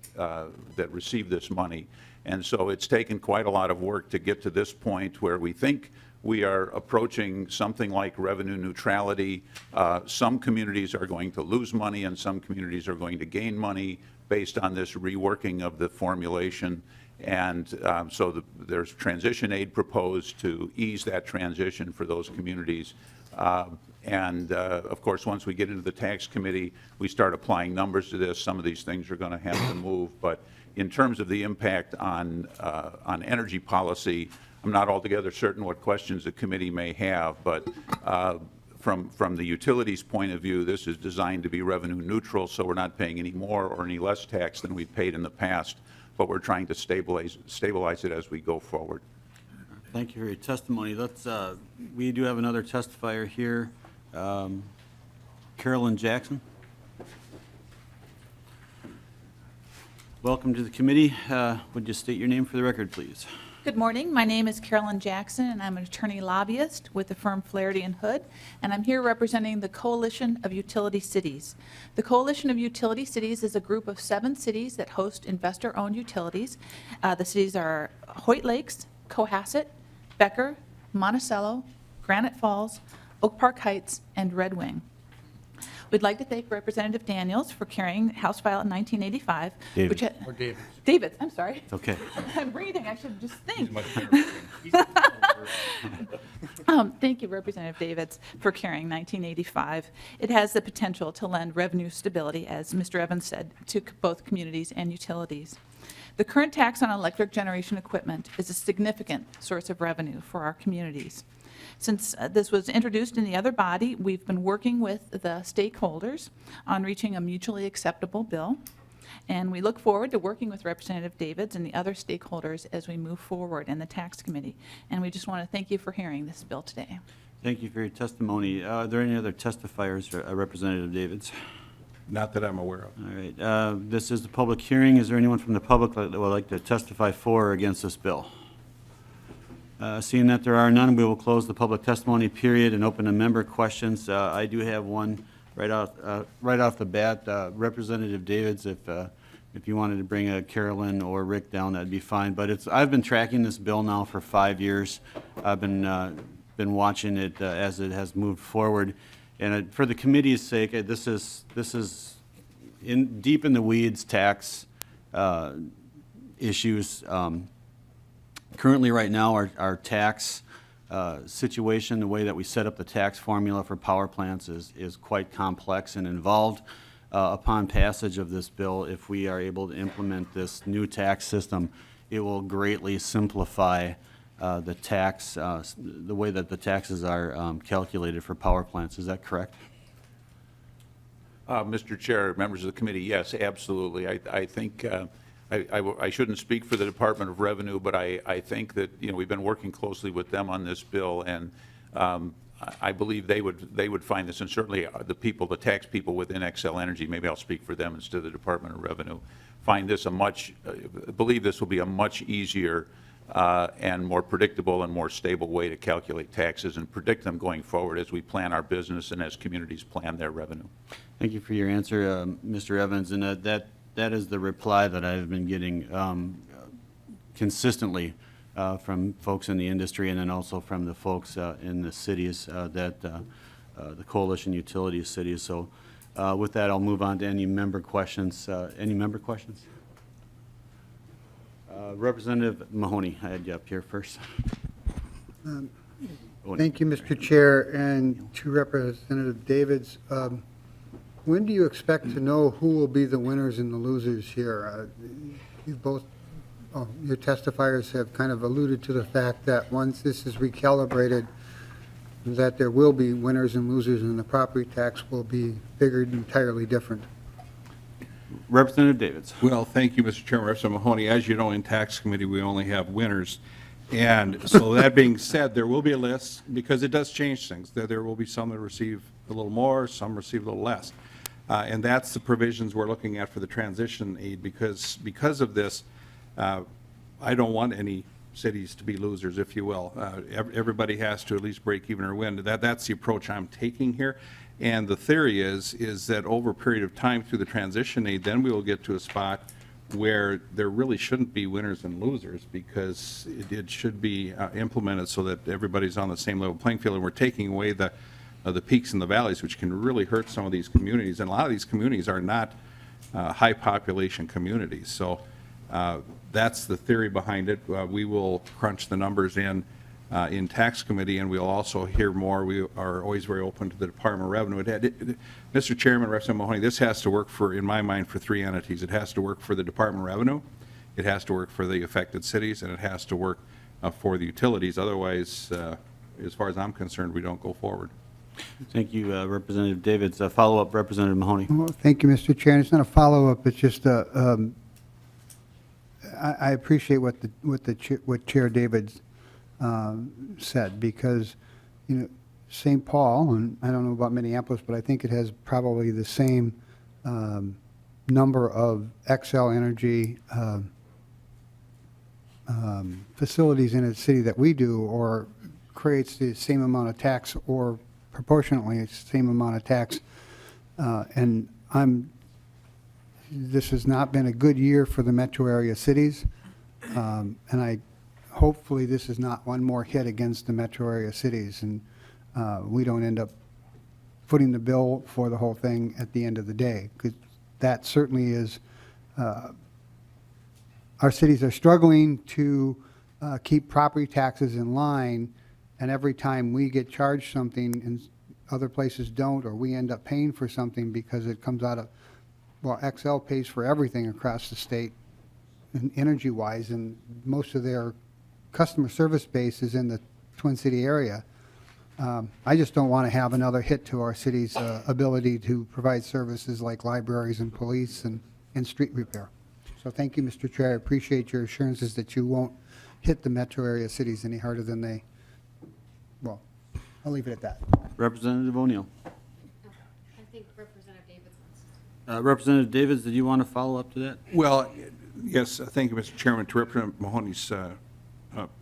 receive this money. And so it's taken quite a lot of work to get to this point where we think we are approaching something like revenue neutrality. Some communities are going to lose money and some communities are going to gain money based on this reworking of the formulation. And so there's transition aid proposed to ease that transition for those communities. Of course, once we get into the tax committee, we start applying numbers to this. Some of these things are going to have to move. But in terms of the impact on energy policy, I'm not altogether certain what questions the committee may have. But from the utilities point of view, this is designed to be revenue neutral, so we're not paying any more or any less tax than we've paid in the past. But we're trying to stabilize it as we go forward. Thank you for your testimony. We do have another testifier here, Carolyn Jackson. Welcome to the committee. Would you state your name for the record, please? Good morning. My name is Carolyn Jackson, and I'm an attorney lobbyist with the firm Flaherty & Hood, and I'm here representing the Coalition of Utility Cities. The Coalition of Utility Cities is a group of 7 cities that host investor-owned utilities. The cities are Hoyt Lakes, Cohasset, Becker, Monticello, Granite Falls, Oak Park Heights, and Red Wing. We'd like to thank Representative Daniels for carrying House File 1985. David. Or David. David, I'm sorry. It's okay. I'm reading, I should just think. Thank you, Representative Davids, for carrying 1985. It has the potential to lend revenue stability, as Mr. Evans said, to both communities and utilities. The current tax on electric generation equipment is a significant source of revenue for our communities. Since this was introduced in the other body, we've been working with the stakeholders on reaching a mutually acceptable bill. And we look forward to working with Representative Davids and the other stakeholders as we move forward in the tax committee. And we just want to thank you for hearing this bill today. Thank you for your testimony. Are there any other testifiers, Representative Davids? Not that I'm aware of. All right. This is the public hearing. Is there anyone from the public that would like to testify for or against this bill? Seeing that there are none, we will close the public testimony period and open to member questions. I do have one right off the bat. Representative Davids, if if you wanted to bring Carolyn or Rick down, that'd be fine. But I've been tracking this bill now for 5 years. I've been watching it as it has moved forward. And for the committee's sake, this is deep in the weeds tax issues. Currently, right now, our tax situation, the way that we set up the tax formula for power plants is quite complex and involved. Upon passage of this bill, if we are able to implement this new tax system, it will greatly simplify the tax, the way that the taxes are calculated for power plants. Is that correct? Mr. Chair, members of the committee, yes, absolutely. I think I shouldn't speak for the Department of Revenue, but I think that, we've been working closely with them on this bill, and I believe they would find this, and certainly the tax people within Xcel Energy, maybe I'll speak for them instead of the Department of Revenue, find this believe this will be a much easier and more predictable and more stable way to calculate taxes and predict them going forward as we plan our business and as communities plan their revenue. Thank you for your answer, Mr. Evans, and that is the reply that I've been getting consistently from folks in the industry and then also from the folks in the cities, the coalition utility cities. So with that, I'll move on to any member questions. Any member questions? Representative Mahoney, I had you up here first. Thank you, Mr. Chair, and to Representative Davids. When do you expect to know who will be the winners and the losers here? Your testifiers have kind of alluded to the fact that once this is recalibrated, that there will be winners and losers, and the property tax will be figured entirely different. Representative Davids. Well, thank you, Mr. Chairman. Representative Mahoney, as you know, in tax committee, we only have winners. And so that being said, there will be a list because it does change things. There will be some that receive a little more, some receive a little less. And that's the provisions we're looking at for the transition aid because of this, I don't want any cities to be losers, if you will. Everybody has to at least break even or win. That's the approach I'm taking here. And the theory is that over a period of time through the transition aid, then we will get to a spot where there really shouldn't be winners and losers because it should be implemented so that everybody's on the same level playing field, and we're taking away the peaks and the valleys, which can really hurt some of these communities. And a lot of these communities are not high population communities. So that's the theory behind it. We will crunch the numbers in tax committee, and we'll also hear more. We are always very open to the Department of Revenue. Mr. Chairman, Representative Mahoney, this has to work in my mind, for three entities. It has to work for the Department of Revenue, it has to work for the affected cities, and it has to work for the utilities. Otherwise, as far as I'm concerned, we don't go forward. Thank you, Representative Davids. Follow-up, Representative Mahoney. Well, thank you, Mr. Chair. And it's not a follow-up, it's just I appreciate what Chair Davids said, because, St. Paul, and I don't know about Minneapolis, but I think it has probably the same number of Xcel Energy facilities in its city that we do, or creates the same amount of tax, or proportionately the same amount of tax. And this has not been a good year for the metro area cities, and hopefully this is not one more hit against the metro area cities, and we don't end up footing the bill for the whole thing at the end of the day, because that certainly is, our cities are struggling to keep property taxes in line, and every time we get charged something and other places don't, or we end up paying for something because it comes out of, well, Xcel pays for everything across the state, energy-wise, and most of their customer service base is in the Twin City area. I just don't want to have another hit to our city's ability to provide services like libraries and police and street repair. So thank you, Mr. Chair. I appreciate your assurances that you won't hit the metro area cities any harder than they, well, I'll leave it at that. Representative O'Neill. I think Representative Davids wants Representative Davids, did you want to follow up to that? Well, yes, thank you, Mr. Chairman. To Representative Mahoney's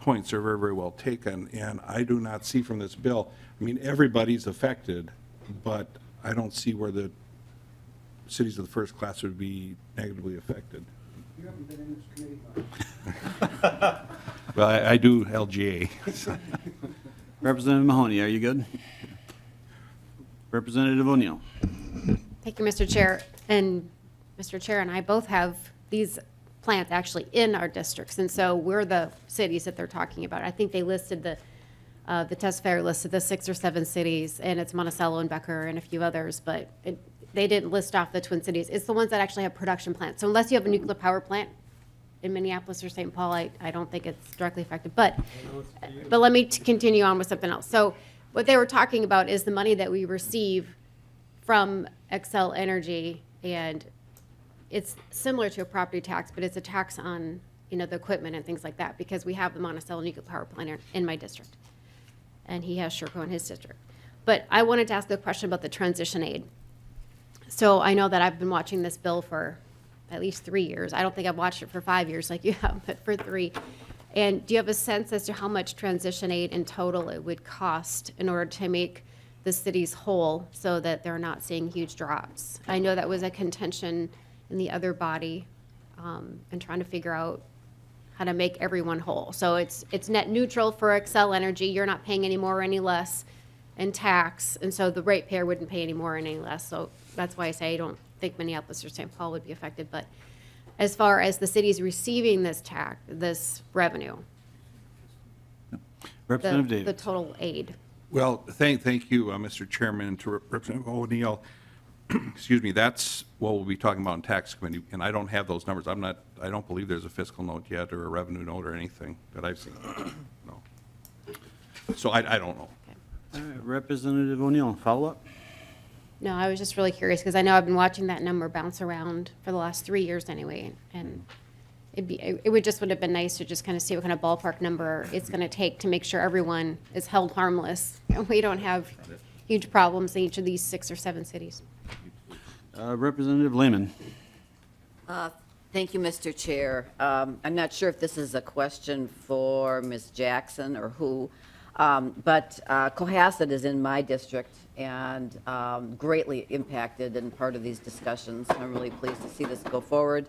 points are very, very well taken, and I do not see from this bill, I mean, everybody's affected, but I don't see where the cities of the first class would be negatively affected. You haven't been in this committee much. Well, I do LGA. Representative Mahoney, are you good? Representative O'Neill. Thank you, Mr. Chair. And Mr. Chair and I both have these plants actually in our districts, and so we're the cities that they're talking about. I think they listed the testifier listed the 6 or 7 cities, and it's Monticello and Becker and a few others, but they didn't list off the Twin Cities. It's the ones that actually have production plants. So unless you have a nuclear power plant in Minneapolis or St. Paul, I don't think it's directly affected. But let me continue on with something else. So what they were talking about is the money that we receive from Xcel Energy, and it's similar to a property tax, but it's a tax on, you know, the equipment and things like that, because we have the Monticello nuclear power plant in my district, and he has Sherco in his district. But I wanted to ask a question about the transition aid. So I know that I've been watching this bill for at least 3 years. I don't think I've watched it for 5 years like you have, but for 3. And do you have a sense as to how much transition aid in total it would cost in order to make the cities whole so that they're not seeing huge drops? I know that was a contention in the other body, and trying to figure out how to make everyone whole. So it's net neutral for Xcel Energy. You're not paying any more or any less in tax, and so the ratepayer wouldn't pay any more or any less. So that's why I say I don't think Minneapolis or St. Paul would be affected. But as far as the cities receiving this revenue, Representative the Davis. total aid. Well, thank you, Mr. Chairman, and to Representative O'Neill. Excuse me, that's what we'll be talking about in tax committee, and I don't have those numbers. I don't believe there's a fiscal note yet or a revenue note or anything that I've seen. No. So I don't know. All right, Representative O'Neill, follow up? No, I was just really curious because I know I've been watching that number bounce around for the last 3 years anyway, and it would have been nice to just kind of see what kind of ballpark number it's going to take to make sure everyone is held harmless and we don't have huge problems in each of these 6 or 7 cities. Representative Lehman. Thank you, Mr. Chair. I'm not sure if this is a question for Ms. Jackson or who, but Cohasset is in my district and greatly impacted and part of these discussions. I'm really pleased to see this go forward.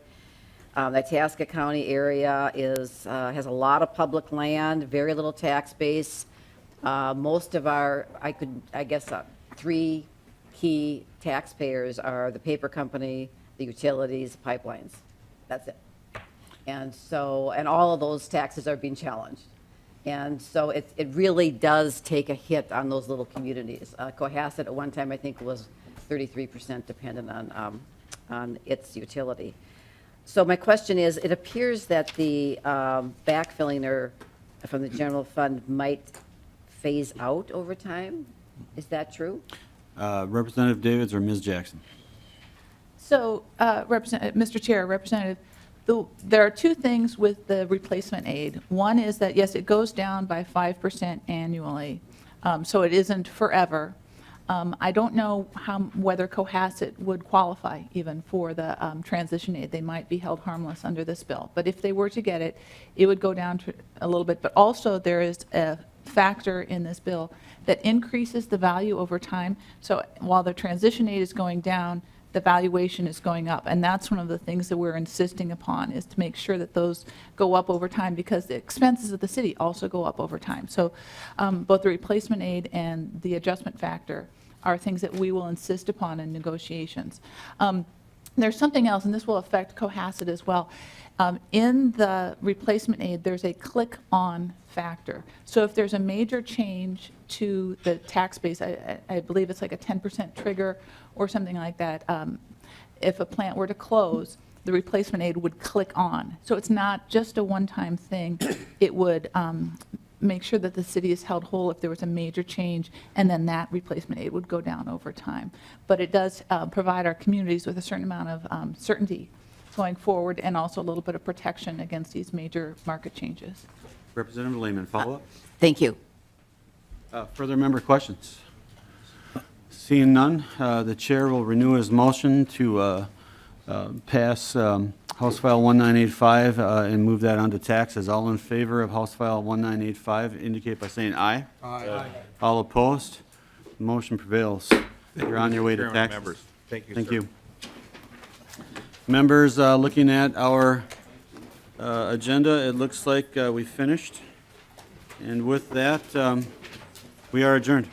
The Itasca County area has a lot of public land, very little tax base. Most of our, I guess, 3 key taxpayers are the paper company, the utilities, pipelines. That's it. And so, and all of those taxes are being challenged. And so it really does take a hit on those little communities. Cohasset at one time, I think, was 33% dependent on its utility. So my question is, it appears that the backfilling from the general fund might phase out over time. Is that true? Representative Davids or Ms. Jackson? So, Mr. Chair, Representative, there are 2 things with the replacement aid. One is that, yes, it goes down by 5% annually, so it isn't forever. I don't know whether Cohasset would qualify even for the transition aid. They might be held harmless under this bill. But if they were to get it, it would go down to a little bit. But also there is a factor in this bill that increases the value over time. So while the transition aid is going down, the valuation is going up. And that's one of the things that we're insisting upon, is to make sure that those go up over time, because the expenses of the city also go up over time. So both the replacement aid and the adjustment factor are things that we will insist upon in negotiations. There's something else, and this will affect Cohasset as well. In the replacement aid, there's a click-on factor. So if there's a major change to the tax base, I believe it's like a 10% trigger or something like that. If a plant were to close, the replacement aid would click on. So it's not just a one-time thing. It would make sure that the city is held whole if there was a major change, and then that replacement aid would go down over time. But it does provide our communities with a certain amount of certainty going forward, and also a little bit of protection against these major market changes. Representative Lehman, follow up? Thank you. Further member questions? Seeing none, the chair will renew his motion to pass House File 1985 and move that on to taxes. All in favor of House File 1985 indicate by saying aye. Aye. All opposed? Motion prevails. You're on your way to Chairman, taxes. members. Thank you, Thank sir. you. Members, looking at our agenda, it looks like we finished. And with that, we are adjourned.